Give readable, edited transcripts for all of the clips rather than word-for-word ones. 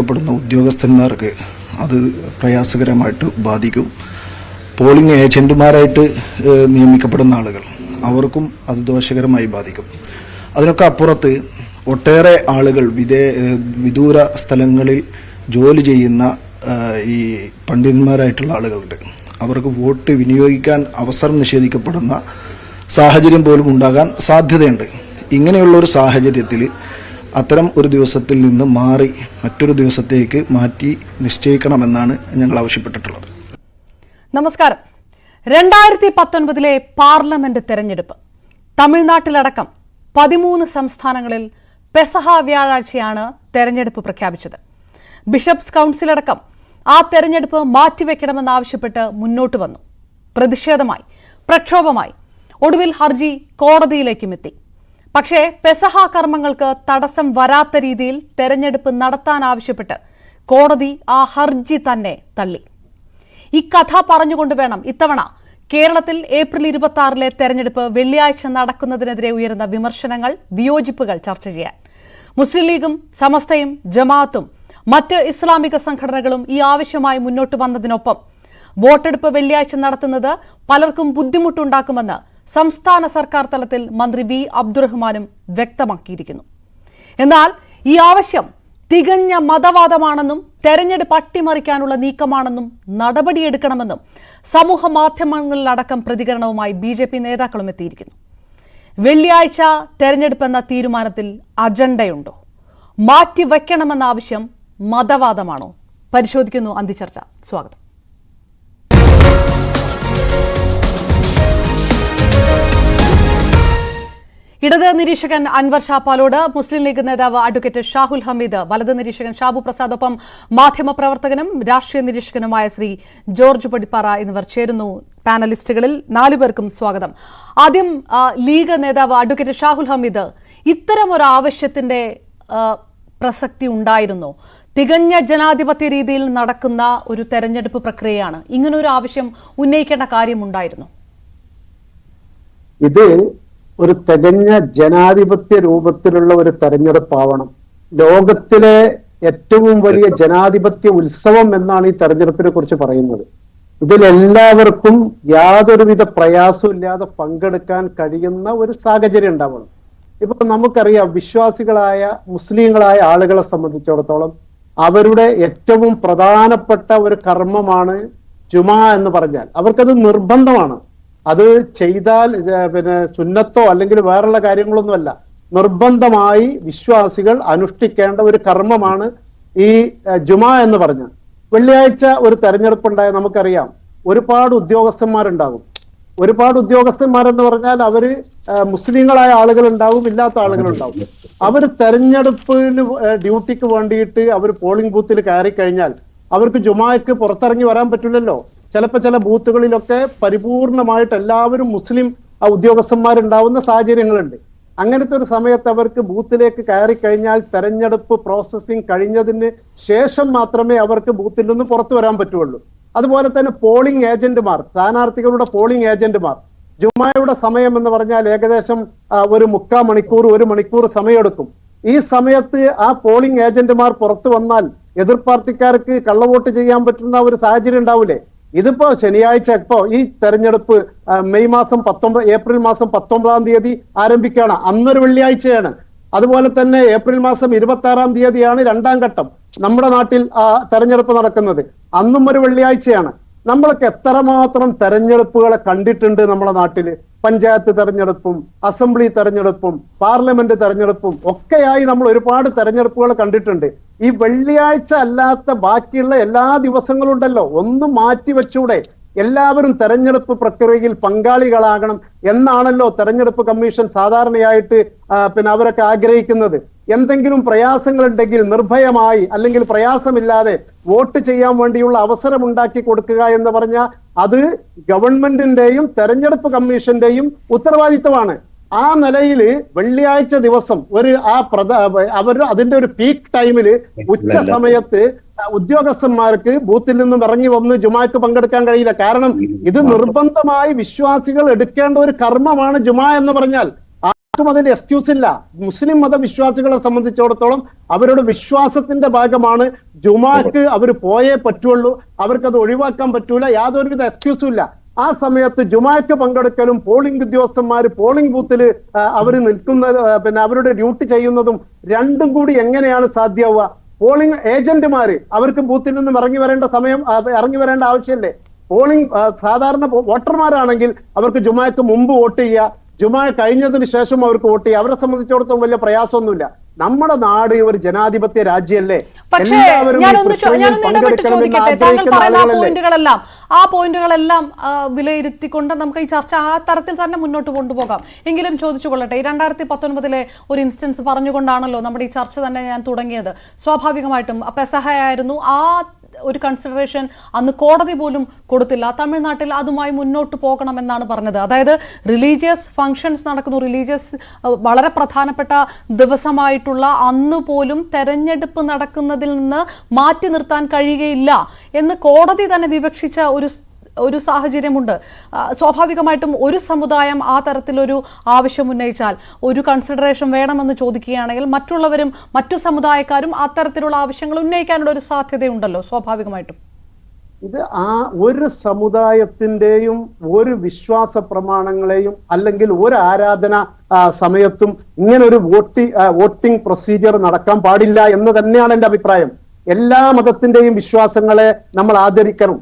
പ്പെടുന്ന ഉദ്യോഗസ്ഥന്മാർക്ക് അത് പ്രയാസകരമായിട്ട് ബാധിക്കും. പോളിംഗ് ഏജന്റുമാരായിട്ട് നിയമിക്കപ്പെടുന്ന ആളുകൾ അവർക്കും അത് ദോഷകരമായി ബാധിക്കും. അതിനൊക്കെ അപ്പുറത്ത് ഒട്ടേറെ ആളുകൾ വിദൂര സ്ഥലങ്ങളിൽ ജോലി ചെയ്യുന്ന ഈ പണ്ഡിതന്മാരായിട്ടുള്ള ആളുകളുണ്ട്. അവർക്ക് വോട്ട് വിനിയോഗിക്കാൻ അവസരം നിഷേധിക്കപ്പെടുന്ന സാഹചര്യം പോലും ഉണ്ടാകാൻ സാധ്യതയുണ്ട്. ഇങ്ങനെയുള്ള ഒരു സാഹചര്യത്തിൽ അത്തരം ഒരു ദിവസത്തിൽ നിന്ന് മാറി മറ്റൊരു ദിവസത്തേക്ക് മാറ്റി നിശ്ചയിക്കണമെന്നാണ് ഞങ്ങൾ ആവശ്യപ്പെട്ടിട്ടുള്ളത്. നമസ്കാരം. 2019 പാർലമെന്റ് തെരഞ്ഞെടുപ്പ് തമിഴ്നാട്ടിലടക്കം 13 സംസ്ഥാനങ്ങളിൽ പെസഹ വ്യാഴാഴ്ചയാണ് തെരഞ്ഞെടുപ്പ് പ്രഖ്യാപിച്ചത്. ബിഷപ്സ് കൌൺസിലടക്കം ആ തെരഞ്ഞെടുപ്പ് മാറ്റിവെക്കണമെന്നാവശ്യപ്പെട്ട് മുന്നോട്ട് വന്നു. പ്രതിഷേധമായി, പ്രക്ഷോഭമായി, ഒടുവിൽ ഹർജി കോടതിയിലേക്കും എത്തി. പക്ഷേ പെസഹ കർമ്മങ്ങൾക്ക് തടസ്സം വരാത്ത രീതിയിൽ തെരഞ്ഞെടുപ്പ് നടത്താനാവശ്യപ്പെട്ട് കോടതി ആ ഹർജി തന്നെ തള്ളി. ഈ കഥ പറഞ്ഞുകൊണ്ട് വേണം ഇത്തവണ കേരളത്തിൽ ഏപ്രിൽ 26 തെരഞ്ഞെടുപ്പ് വെള്ളിയാഴ്ച നടക്കുന്നതിനെതിരെ ഉയരുന്ന വിമർശനങ്ങൾ, വിയോജിപ്പുകൾ ചർച്ച ചെയ്യാൻ. മുസ്ലിം ലീഗും സമസ്തയും ജമാഅത്തും മറ്റ് ഇസ്ലാമിക സംഘടനകളും ഈ ആവശ്യമായി മുന്നോട്ട് വന്നതിനൊപ്പം വോട്ടെടുപ്പ് വെള്ളിയാഴ്ച നടത്തുന്നത് പലർക്കും ബുദ്ധിമുട്ടുണ്ടാക്കുമെന്ന് സംസ്ഥാന സർക്കാർ തലത്തിൽ മന്ത്രി വി അബ്ദുറഹ്മാനും വ്യക്തമാക്കിയിരിക്കുന്നു. എന്നാൽ ഈ ആവശ്യം തികഞ്ഞ മതവാദമാണെന്നും തെരഞ്ഞെടുപ്പ് അട്ടിമറിക്കാനുള്ള നീക്കമാണെന്നും നടപടിയെടുക്കണമെന്നും സമൂഹ മാധ്യമങ്ങളിലടക്കം പ്രതികരണവുമായി BJP നേതാക്കളും എത്തിയിരിക്കുന്നു. വെള്ളിയാഴ്ച തെരഞ്ഞെടുപ്പെന്ന തീരുമാനത്തിൽ അജണ്ടയുണ്ടോ? മാറ്റിവെക്കണമെന്ന ആവശ്യം മതവാദമാണോ? പരിശോധിക്കുന്നു അന്തിച്ചർച്ച. സ്വാഗതം. ഇടത് നിരീക്ഷകൻ അൻവർ ഷാപ്പാലോട്, മുസ്ലിം ലീഗ് നേതാവ് അഡ്വക്കേറ്റ് ഷാഹുൽ ഹമീദ്, വലത് നിരീക്ഷകൻ ഷാബു പ്രസാദ്, ഒപ്പം മാധ്യമപ്രവർത്തകനും രാഷ്ട്രീയ നിരീക്ഷകനുമായ ശ്രീ ജോർജ് പടിപ്പാറ എന്നിവർ ചേരുന്നു. പാനലിസ്റ്റുകളിൽ 4 പേർക്കും സ്വാഗതം. ആദ്യം ലീഗ് നേതാവ് അഡ്വക്കേറ്റ് ഷാഹുൽ ഹമീദ്, ഇത്തരമൊരു ആവശ്യത്തിന്റെ പ്രസക്തി ഉണ്ടായിരുന്നോ? തികഞ്ഞ ജനാധിപത്യ രീതിയിൽ നടക്കുന്ന ഒരു തെരഞ്ഞെടുപ്പ് പ്രക്രിയയാണ്. ഇങ്ങനൊരു ആവശ്യം ഉന്നയിക്കേണ്ട കാര്യമുണ്ടായിരുന്നു? ഇത് ഒരു തികഞ്ഞ ജനാധിപത്യ രൂപത്തിലുള്ള ഒരു തെരഞ്ഞെടുപ്പാവണം. ലോകത്തിലെ ഏറ്റവും വലിയ ജനാധിപത്യ ഉത്സവം എന്നാണ് ഈ തെരഞ്ഞെടുപ്പിനെ കുറിച്ച് പറയുന്നത്. ഇതിലെല്ലാവർക്കും യാതൊരുവിധ പ്രയാസവും ഇല്ലാതെ പങ്കെടുക്കാൻ കഴിയുന്ന ഒരു സാഹചര്യം ഉണ്ടാവണം. ഇപ്പൊ നമുക്കറിയാം, വിശ്വാസികളായ മുസ്ലിങ്ങളായ ആളുകളെ സംബന്ധിച്ചിടത്തോളം അവരുടെ ഏറ്റവും പ്രധാനപ്പെട്ട ഒരു കർമ്മമാണ് ജുമാ എന്ന് പറഞ്ഞാൽ. അവർക്കത് നിർബന്ധമാണ്. അത് ചെയ്താൽ സുന്നത്തോ അല്ലെങ്കിൽ വേറുള്ള കാര്യങ്ങളൊന്നുമല്ല, നിർബന്ധമായി വിശ്വാസികൾ അനുഷ്ഠിക്കേണ്ട ഒരു കർമ്മമാണ് ഈ ജുമാ എന്ന് പറഞ്ഞാൽ. വെള്ളിയാഴ്ച ഒരു തെരഞ്ഞെടുപ്പ് ഉണ്ടായ നമുക്കറിയാം, ഒരുപാട് ഉദ്യോഗസ്ഥന്മാരുണ്ടാകും. ഒരുപാട് ഉദ്യോഗസ്ഥന്മാരെന്ന് പറഞ്ഞാൽ അവര് മുസ്ലിങ്ങളായ ആളുകളുണ്ടാവും, ഇല്ലാത്ത ആളുകളുണ്ടാവും. അവർ തെരഞ്ഞെടുപ്പിന് ഡ്യൂട്ടിക്ക് വേണ്ടിയിട്ട് അവർ പോളിംഗ് ബൂത്തിൽ കയറി കഴിഞ്ഞാൽ അവർക്ക് ജുമാക്ക് പുറത്തിറങ്ങി വരാൻ പറ്റില്ലല്ലോ. ചിലപ്പോൾ ചില ബൂത്തുകളിലൊക്കെ പരിപൂർണമായിട്ട് എല്ലാവരും മുസ്ലിം ഉദ്യോഗസ്ഥന്മാരുണ്ടാവുന്ന സാഹചര്യങ്ങളുണ്ട്. അങ്ങനത്തെ ഒരു സമയത്ത് അവർക്ക് ബൂത്തിലേക്ക് കയറി കഴിഞ്ഞാൽ തെരഞ്ഞെടുപ്പ് പ്രോസസ്സിംഗ് കഴിഞ്ഞതിന് ശേഷം മാത്രമേ അവർക്ക് ബൂത്തിൽ നിന്ന് പുറത്തു വരാൻ പറ്റുള്ളൂ. അതുപോലെ തന്നെ പോളിംഗ് ഏജന്റുമാർ, സ്ഥാനാർത്ഥികളുടെ പോളിംഗ് ഏജന്റുമാർ, ജുമായുടെ സമയം എന്ന് പറഞ്ഞാൽ ഏകദേശം ഒരു 3/4 മണിക്കൂർ 1 മണിക്കൂർ സമയമെടുക്കും. ഈ സമയത്ത് ആ പോളിംഗ് ഏജന്റുമാർ പുറത്തു വന്നാൽ എതിർ പാർട്ടിക്കാർക്ക് കള്ളവോട്ട് ചെയ്യാൻ പറ്റുന്ന ഒരു സാഹചര്യം ഉണ്ടാവില്ലേ? ഇതിപ്പോ ശനിയാഴ്ച, ഇപ്പോ ഈ തെരഞ്ഞെടുപ്പ് ഏപ്രിൽ മാസം 19 തീയതി ആരംഭിക്കുകയാണ്. അന്നൊരു വെള്ളിയാഴ്ചയാണ്. അതുപോലെ തന്നെ ഏപ്രിൽ മാസം 26 തീയതിയാണ് 2ാം ഘട്ടം നമ്മുടെ നാട്ടിൽ തെരഞ്ഞെടുപ്പ് നടക്കുന്നത്. അന്നും ഒരു വെള്ളിയാഴ്ചയാണ്. നമ്മളൊക്കെ എത്രമാത്രം തെരഞ്ഞെടുപ്പുകളെ കണ്ടിട്ടുണ്ട് നമ്മുടെ നാട്ടില്. പഞ്ചായത്ത് തെരഞ്ഞെടുപ്പും അസംബ്ലി തെരഞ്ഞെടുപ്പും പാർലമെന്റ് തെരഞ്ഞെടുപ്പും ഒക്കെയായി നമ്മൾ ഒരുപാട് തെരഞ്ഞെടുപ്പുകൾ കണ്ടിട്ടുണ്ട്. ഈ വെള്ളിയാഴ്ച അല്ലാത്ത ബാക്കിയുള്ള എല്ലാ ദിവസങ്ങളും ഉണ്ടല്ലോ, ഒന്ന് മാറ്റിവെച്ചൂടെ? എല്ലാവരും തെരഞ്ഞെടുപ്പ് പ്രക്രിയയിൽ പങ്കാളികളാകണം എന്നാണല്ലോ തെരഞ്ഞെടുപ്പ് കമ്മീഷൻ സാധാരണയായിട്ട് അവരൊക്കെ ആഗ്രഹിക്കുന്നത്. എന്തെങ്കിലും പ്രയാസങ്ങൾ ഉണ്ടെങ്കിൽ നിർഭയമായി അല്ലെങ്കിൽ പ്രയാസമില്ലാതെ വോട്ട് ചെയ്യാൻ വേണ്ടിയുള്ള അവസരം ഉണ്ടാക്കി കൊടുക്കുക എന്ന് പറഞ്ഞാൽ അത് ഗവൺമെന്റിന്റെയും തെരഞ്ഞെടുപ്പ് കമ്മീഷന്റെയും ഉത്തരവാദിത്തമാണ്. ആ നിലയിൽ വെള്ളിയാഴ്ച ദിവസം അതിന്റെ ഒരു പീക്ക് ടൈമില് ഉച്ച സമയത്ത് ഉദ്യോഗസ്ഥന്മാർക്ക് ബൂത്തിൽ നിന്നും ഇറങ്ങി വന്ന് ജുമാക്ക് പങ്കെടുക്കാൻ കഴിയില്ല. കാരണം ഇത് നിർബന്ധമായി വിശ്വാസികൾ എടുക്കേണ്ട ഒരു കർമ്മമാണ് ജുമാ എന്ന് പറഞ്ഞാൽ. ആർക്കും അതിൽ എക്സ്ക്യൂസ് ഇല്ല. മുസ്ലിം മതവിശ്വാസികളെ സംബന്ധിച്ചിടത്തോളം അവരുടെ വിശ്വാസത്തിന്റെ ഭാഗമാണ്. ജുമാക്ക് അവർ പോയേ പറ്റുള്ളൂ, അവർക്കത് ഒഴിവാക്കാൻ പറ്റൂല, യാതൊരുവിധ എക്സ്ക്യൂസും ഇല്ല. ആ സമയത്ത് ജുമാക്ക് പങ്കെടുക്കലും പോളിംഗ് ഉദ്യോഗസ്ഥന്മാർ പോളിംഗ് ബൂത്തിൽ അവർ നിൽക്കുന്നത്, പിന്നെ അവരുടെ ഡ്യൂട്ടി ചെയ്യുന്നതും രണ്ടും കൂടി എങ്ങനെയാണ് സാധ്യമാവുക? പോളിംഗ് ഏജന്റുമാര് അവർക്ക് ബൂത്തിൽ നിന്നും ഇറങ്ങി വരേണ്ട ആവശ്യമില്ലേ? പോളിംഗ് സാധാരണ വോട്ടർമാരാണെങ്കിൽ അവർക്ക് ജുമാക്ക് മുമ്പ് വോട്ട് ചെയ്യുക, ജുമാ കഴിഞ്ഞതിന് ശേഷം അവർക്ക് വോട്ട് ചെയ്യുക. അവരെ സംബന്ധിച്ചിടത്തോളം വലിയ പ്രയാസമൊന്നുമില്ല. നമ്മുടെ നാട് ഒരു ജനാധിപത്യ രാജ്യമല്ലേ? പക്ഷേ ഞാനൊന്ന് ഇടപെട്ട് ചോദിക്കട്ടെ, താങ്കൾ പറയുന്ന ആ പോയിന്റുകളെല്ലാം വിലയിരുത്തിക്കൊണ്ട് നമുക്ക് ഈ ചർച്ച ആ തരത്തിൽ തന്നെ മുന്നോട്ട് കൊണ്ടുപോകാം. എങ്കിലും ചോദിച്ചു കൊള്ളട്ടെ, 2019 ഒരു ഇൻസ്റ്റൻസ് പറഞ്ഞുകൊണ്ടാണല്ലോ നമ്മുടെ ഈ ചർച്ച തന്നെ ഞാൻ തുടങ്ങിയത്. സ്വാഭാവികമായിട്ടും പെസഹയായിരുന്നു, ആ ഒരു കൺസിഡറേഷൻ അന്ന് കോടതി പോലും കൊടുത്തില്ല. തമിഴ്നാട്ടിൽ അതുമായി മുന്നോട്ട് പോകണമെന്നാണ് പറഞ്ഞത്. അതായത് റിലീജിയസ് ഫങ്ഷൻസ് നടക്കുന്നു, റിലീജിയസ് വളരെ പ്രധാനപ്പെട്ട ദിവസമായിട്ടുള്ള അന്ന് പോലും തെരഞ്ഞെടുപ്പ് നടക്കുന്നതിൽ നിന്ന് മാറ്റി നിർത്താൻ കഴിയുകയില്ല എന്ന് കോടതി തന്നെ വിവക്ഷിച്ച ഒരു സാഹചര്യമുണ്ട്. സ്വാഭാവികമായിട്ടും ഒരു സമുദായം ആ തരത്തിലൊരു ആവശ്യം ഉന്നയിച്ചാൽ, ഒരു കൺസിഡറേഷൻ വേണമെന്ന് ചോദിക്കുകയാണെങ്കിൽ മറ്റുള്ളവരും മറ്റു സമുദായക്കാരും അത്തരത്തിലുള്ള ആവശ്യങ്ങൾ ഉന്നയിക്കാനുള്ള ഒരു സാധ്യതയുണ്ടല്ലോ സ്വാഭാവികമായിട്ടും. ഇത് ആ ഒരു സമുദായത്തിന്റെയും ഒരു വിശ്വാസ പ്രമാണങ്ങളെയും അല്ലെങ്കിൽ ഒരു ആരാധന സമയത്തും ഇങ്ങനെ ഒരു വോട്ടിംഗ് പ്രൊസീജിയർ നടക്കാൻ പാടില്ല എന്ന് തന്നെയാണ് എന്റെ അഭിപ്രായം. എല്ലാ മതത്തിന്റെയും വിശ്വാസങ്ങളെ നമ്മൾ ആദരിക്കണം,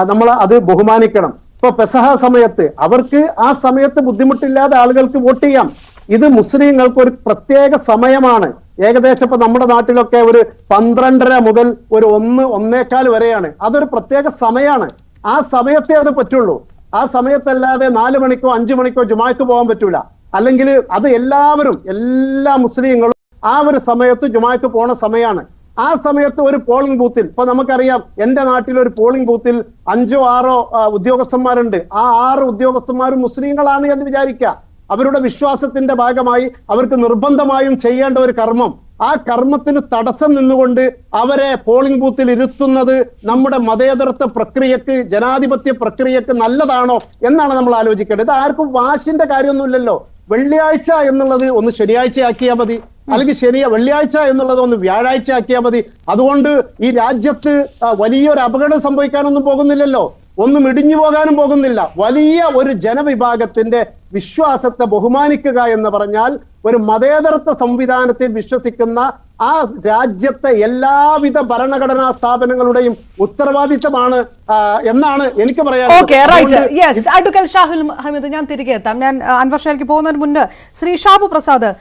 നമ്മൾ അത് ബഹുമാനിക്കണം. ഇപ്പൊ പെസഹ സമയത്ത് അവർക്ക് ആ സമയത്ത് ബുദ്ധിമുട്ടില്ലാതെ ആളുകൾക്ക് വോട്ട് ചെയ്യാം. ഇത് മുസ്ലിങ്ങൾക്ക് ഒരു പ്രത്യേക സമയമാണ്. ഏകദേശം ഇപ്പൊ നമ്മുടെ നാട്ടിലൊക്കെ ഒരു 12:30 മുതൽ ഒരു 1-1:15 വരെയാണ്. അതൊരു പ്രത്യേക സമയമാണ്. ആ സമയത്തെ അത് പറ്റുള്ളൂ. ആ സമയത്തല്ലാതെ 4 മണിക്കോ 5 മണിക്കോ ജുമാക്ക് പോകാൻ പറ്റൂല. അല്ലെങ്കിൽ അത് എല്ലാ മുസ്ലിങ്ങളും ആ ഒരു സമയത്ത് ജുമാക്ക് പോണ സമയമാണ്. ആ സമയത്ത് ഒരു പോളിംഗ് ബൂത്തിൽ, ഇപ്പൊ നമുക്കറിയാം എന്റെ നാട്ടിൽ ഒരു പോളിംഗ് ബൂത്തിൽ 5-6 ഉദ്യോഗസ്ഥന്മാരുണ്ട്. ആ 6 ഉദ്യോഗസ്ഥന്മാരും മുസ്ലിങ്ങളാണ് എന്ന് വിചാരിക്കുക. അവരുടെ വിശ്വാസത്തിന്റെ ഭാഗമായി അവർക്ക് നിർബന്ധമായും ചെയ്യേണ്ട ഒരു കർമ്മം, ആ കർമ്മത്തിന് തടസ്സം നിന്നുകൊണ്ട് അവരെ പോളിംഗ് ബൂത്തിൽ ഇരുത്തുന്നത് നമ്മുടെ മതേതരത്വ പ്രക്രിയക്ക്, ജനാധിപത്യ പ്രക്രിയക്ക് നല്ലതാണോ എന്നാണ് നമ്മൾ ആലോചിക്കേണ്ടത്. ഇത് ആർക്കും വാശിന്റെ കാര്യമൊന്നുമില്ലല്ലോ. വെള്ളിയാഴ്ച എന്നുള്ളത് ഒന്ന് ശനിയാഴ്ചയാക്കിയാൽ മതി, അല്ലെങ്കിൽ വെള്ളിയാഴ്ച എന്നുള്ളത് ഒന്ന് വ്യാഴാഴ്ച ആക്കിയാൽ മതി. അതുകൊണ്ട് ഈ രാജ്യത്ത് വലിയൊരു അപകടം സംഭവിക്കാനൊന്നും പോകുന്നില്ലല്ലോ, ഒന്നും ഇടിഞ്ഞു പോകാനും പോകുന്നില്ല. വലിയ ഒരു ജനവിഭാഗത്തിന്റെ വിശ്വാസത്തെ ബഹുമാനിക്കുക എന്ന് പറഞ്ഞാൽ ഒരു മതേതരത്വ സംവിധാനത്തിൽ വിശ്വസിക്കുന്ന ആ രാജ്യത്തെ എല്ലാവിധ ഭരണഘടനാ സ്ഥാപനങ്ങളുടെയും ഉത്തരവാദിത്തമാണ് എന്നാണ് എനിക്ക് പറയാനുള്ളത്. അഡ്വക്കേറ്റ് ഷാഹുൽ ഹമീദ്, ഞാൻ തിരികെ എത്താം. ഞാൻ അൻവർ ഷാഹിലേക്ക് പോകുന്നതിന് മുൻപ് ശ്രീ ഷാബു പ്രസാദ്,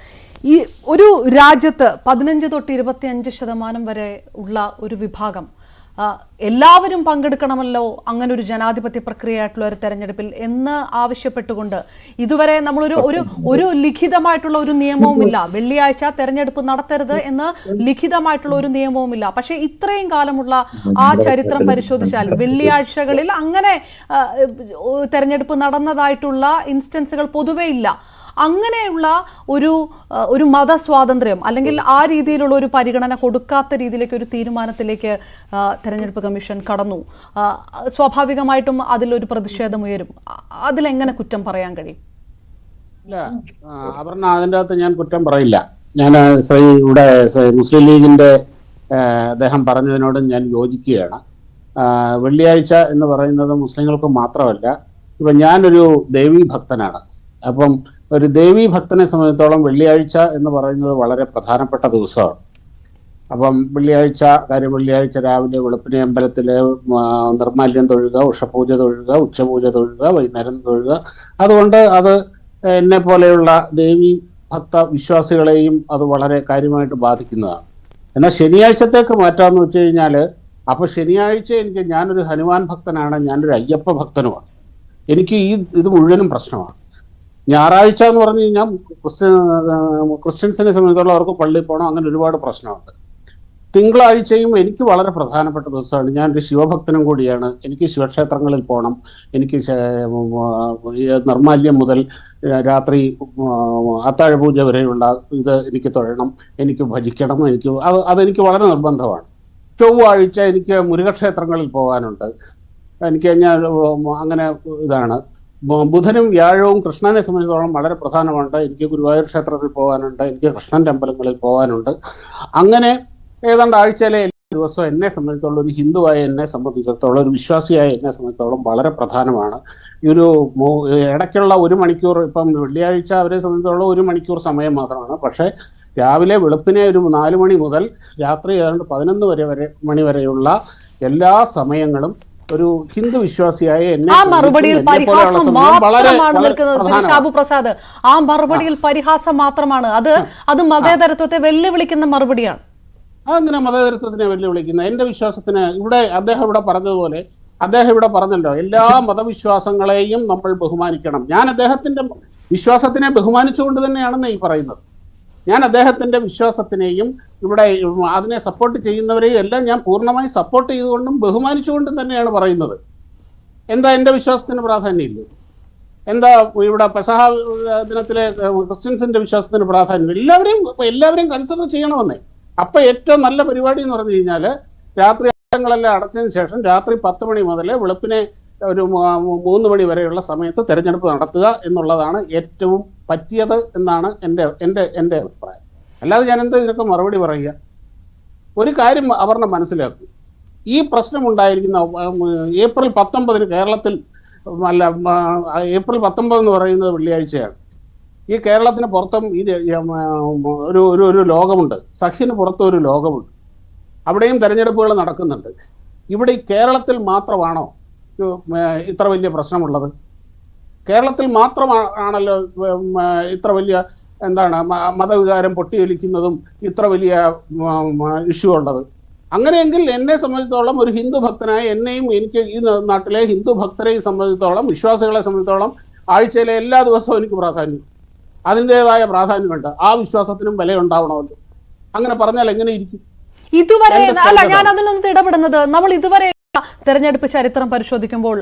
ഈ ഒരു രാജ്യത്ത് 15 തൊട്ട് 25% വരെ ഉള്ള ഒരു വിഭാഗം എല്ലാവരും പങ്കെടുക്കണമല്ലോ അങ്ങനെ ഒരു ജനാധിപത്യ പ്രക്രിയയായിട്ടുള്ള ഒരു തെരഞ്ഞെടുപ്പിൽ എന്ന് ആവശ്യപ്പെട്ടുകൊണ്ട് ഇതുവരെ നമ്മളൊരു ഒരു ലിഖിതമായിട്ടുള്ള ഒരു നിയമവുമില്ല. വെള്ളിയാഴ്ച തെരഞ്ഞെടുപ്പ് നടത്തരുത് എന്ന് ലിഖിതമായിട്ടുള്ള ഒരു നിയമവുമില്ല. പക്ഷേ ഇത്രയും കാലമുള്ള ആ ചരിത്രം പരിശോധിച്ചാൽ വെള്ളിയാഴ്ചകളിൽ അങ്ങനെ തെരഞ്ഞെടുപ്പ് നടന്നതായിട്ടുള്ള ഇൻസ്റ്റൻസുകൾ പൊതുവേ ഇല്ല. അങ്ങനെയുള്ള ഒരു മതസ്വാതന്ത്ര്യം അല്ലെങ്കിൽ ആ രീതിയിലുള്ള ഒരു പരിഗണന കൊടുക്കാത്ത രീതിയിലേക്ക് ഒരു തീരുമാനത്തിലേക്ക് തെരഞ്ഞെടുപ്പ് കമ്മീഷൻ കടന്നു. സ്വാഭാവികമായിട്ടും അതിലൊരു പ്രതിഷേധം ഉയരും. അതിലെങ്ങനെ കുറ്റം പറയാൻ കഴിയും? ഇല്ല അപർണ, അതിൻ്റെ അകത്ത് ഞാൻ കുറ്റം പറയില്ല. ഞാൻ ഇവിടെ മുസ്ലിം ലീഗിന്റെ അദ്ദേഹം പറഞ്ഞതിനോട് ഞാൻ യോജിക്കുകയാണ്. വെള്ളിയാഴ്ച എന്ന് പറയുന്നത് മുസ്ലിങ്ങൾക്ക് മാത്രമല്ല, ഇപ്പം ഞാനൊരു ദേവീ ഭക്തനാണ്. അപ്പം ഒരു ദേവീ ഭക്തനെ സംബന്ധിച്ചിടത്തോളം വെള്ളിയാഴ്ച എന്ന് പറയുന്നത് വളരെ പ്രധാനപ്പെട്ട ദിവസമാണ്. അപ്പം വെള്ളിയാഴ്ച രാവിലെ വെളുപ്പിനെ അമ്പലത്തിൽ നിർമാല്യം തൊഴുക, ഉഷപൂജ തൊഴുക, ഉച്ചപൂജ തൊഴുക, വൈകുന്നേരം തൊഴുക. അതുകൊണ്ട് അത് എന്നെ പോലെയുള്ള ദേവീ ഭക്ത വിശ്വാസികളെയും അത് വളരെ കാര്യമായിട്ട് ബാധിക്കുന്നതാണ്. എന്നാൽ ശനിയാഴ്ചത്തേക്ക് മാറ്റാമെന്ന് വെച്ച് കഴിഞ്ഞാൽ, അപ്പോൾ ശനിയാഴ്ച ഞാനൊരു ഹനുമാൻ ഭക്തനാണ്, ഞാനൊരു അയ്യപ്പ ഭക്തനുമാണ്, എനിക്ക് ഇത് മുഴുവനും പ്രശ്നമാണ്. ഞായറാഴ്ച എന്ന് പറഞ്ഞു കഴിഞ്ഞാൽ ക്രിസ്ത്യൻസിനെ സംബന്ധിച്ചിടത്തോളം അവർക്ക് പള്ളിയിൽ പോകണം, അങ്ങനെ ഒരുപാട് പ്രശ്നമുണ്ട്. തിങ്കളാഴ്ചയും എനിക്ക് വളരെ പ്രധാനപ്പെട്ട ദിവസമാണ്. ഞാനൊരു ശിവഭക്തനും കൂടിയാണ്. എനിക്ക് ശിവക്ഷേത്രങ്ങളിൽ പോകണം, എനിക്ക് നിർമാല്യം മുതൽ രാത്രി അത്താഴപൂജ വരെയുള്ള ഇത് എനിക്ക് തൊഴണം, എനിക്ക് ഭജിക്കണം, അതെനിക്ക് വളരെ നിർബന്ധമാണ്. ചൊവ്വാഴ്ച എനിക്ക് മുരുകക്ഷേത്രങ്ങളിൽ പോകാനുണ്ട്, എനിക്ക് അങ്ങനെ ഇതാണ്. ബുധനും വ്യാഴവും കൃഷ്ണനെ സംബന്ധിച്ചിടത്തോളം വളരെ പ്രധാനമുണ്ട്. എനിക്ക് ഗുരുവായൂർ ക്ഷേത്രത്തിൽ പോകാനുണ്ട്, എനിക്ക് കൃഷ്ണന്റെ അമ്പലങ്ങളിൽ പോകാനുണ്ട്. അങ്ങനെ ഏതാണ്ട് ആഴ്ചയിലെ എല്ലാ ദിവസവും എന്നെ സംബന്ധിച്ചിടത്തോളം, ഒരു ഹിന്ദുവായ എന്നെ സംബന്ധിച്ചിടത്തോളം, ഒരു വിശ്വാസിയായ എന്നെ സംബന്ധിച്ചിടത്തോളം വളരെ പ്രധാനമാണ്. ഈ ഒരു ഇടയ്ക്കുള്ള 1 മണിക്കൂർ, ഇപ്പം വെള്ളിയാഴ്ച അവരെ സംബന്ധിച്ചിടത്തോളം 1 മണിക്കൂർ സമയം മാത്രമാണ്. പക്ഷേ രാവിലെ വെളുപ്പിനെ ഒരു 4 മണി മുതൽ രാത്രി ഏതാണ്ട് 11 മണി വരെയുള്ള എല്ലാ സമയങ്ങളും ഒരു ഹിന്ദു വിശ്വാസിയായ എന്നെ ആ മറുപടിയിൽ പരിഹാസം മാത്രമാണ് നിൽക്കുന്നത് ഷാബു പ്രസാദ്. ആ മറുപടിയിൽ പരിഹാസം മാത്രമാണ്. അത് മതേതരത്വത്തെ വെല്ലുവിളിക്കുന്ന മറുപടിയാണ്. അങ്ങനെ മതേതരത്വത്തിനെ വെല്ലുവിളിക്കുന്ന എന്റെ വിശ്വാസത്തിന് അദ്ദേഹം ഇവിടെ പറഞ്ഞതുപോലെ, അദ്ദേഹം ഇവിടെ പറഞ്ഞല്ലോ, എല്ലാ മതവിശ്വാസങ്ങളെയും നമ്മൾ ബഹുമാനിക്കണം. ഞാൻ അദ്ദേഹത്തിന്റെ വിശ്വാസത്തിനെ ബഹുമാനിച്ചുകൊണ്ട് തന്നെയാണെന്ന് ഈ പറയുന്നത്. ഞാൻ അദ്ദേഹത്തിന്റെ വിശ്വാസത്തിനെയും ഇവിടെ അതിനെ സപ്പോർട്ട് ചെയ്യുന്നവരെയും എല്ലാം ഞാൻ പൂർണ്ണമായി സപ്പോർട്ട് ചെയ്തുകൊണ്ടും ബഹുമാനിച്ചുകൊണ്ടും തന്നെയാണ് പറയുന്നത്. എന്താ എൻ്റെ വിശ്വാസത്തിന് പ്രാധാന്യമില്ല? എന്താ ഇവിടെ പെസഹ ദിനത്തിലെ ക്രിസ്ത്യൻസിന്റെ വിശ്വാസത്തിന് പ്രാധാന്യം? എല്ലാവരെയും കൺസിഡർ ചെയ്യണമെന്നേ. അപ്പൊ ഏറ്റവും നല്ല പരിപാടി എന്ന് പറഞ്ഞു കഴിഞ്ഞാൽ രാത്രി അടങ്ങളെല്ലാം അടച്ചതിന് ശേഷം രാത്രി 10 മണി മുതൽ വെളുപ്പിനെ ഒരു 3 മണി വരെയുള്ള സമയത്ത് തെരഞ്ഞെടുപ്പ് നടത്തുക എന്നുള്ളതാണ് ഏറ്റവും പറ്റിയത് എന്നാണ് എൻ്റെ അഭിപ്രായം. അല്ലാതെ ഞാൻ എന്താ ഇതിനൊക്കെ മറുപടി പറയുക? ഒരു കാര്യം അപർണ മനസ്സിലാക്കും. ഈ പ്രശ്നമുണ്ടായിരിക്കുന്ന ഏപ്രിൽ 19 കേരളത്തിൽ ഏപ്രിൽ 19 എന്ന് പറയുന്നത് വെള്ളിയാഴ്ചയാണ്. ഈ കേരളത്തിന് പുറത്തും ഒരു ലോകമുണ്ട്, സഖ്യന് പുറത്തും ഒരു ലോകമുണ്ട്. അവിടെയും തെരഞ്ഞെടുപ്പുകൾ നടക്കുന്നുണ്ട്. ഇവിടെ ഈ കേരളത്തിൽ മാത്രമാണോ ഇത്ര വലിയ പ്രശ്നമുള്ളത്? കേരളത്തിൽ മാത്രമാണല്ലോ ഇത്ര വലിയ മതവികാരം പൊട്ടിയൊലിക്കുന്നതും ഇത്ര വലിയ ഇഷ്യൂ ഉള്ളത്. അങ്ങനെയെങ്കിൽ എന്നെ സംബന്ധിച്ചിടത്തോളം, ഒരു ഹിന്ദു ഭക്തനായ എന്നെയും, എനിക്ക് ഈ നാട്ടിലെ ഹിന്ദു ഭക്തരെയും സംബന്ധിച്ചിടത്തോളം, വിശ്വാസികളെ സംബന്ധിച്ചിടത്തോളം ആഴ്ചയിലെ എല്ലാ ദിവസവും എനിക്ക് പ്രാധാന്യം, അതിൻ്റെതായ പ്രാധാന്യമുണ്ട്. ആ വിശ്വാസത്തിനും വിലയുണ്ടാവണമല്ലോ. അങ്ങനെ പറഞ്ഞാൽ എങ്ങനെ ഇരിക്കും? ഇതുവരെ അല്ല, ഞാൻ അതിനൊന്നും ഇടപെടുന്നത്, നമ്മൾ ഇതുവരെ തെരഞ്ഞെടുപ്പ് ചരിത്രം പരിശോധിക്കുമ്പോൾ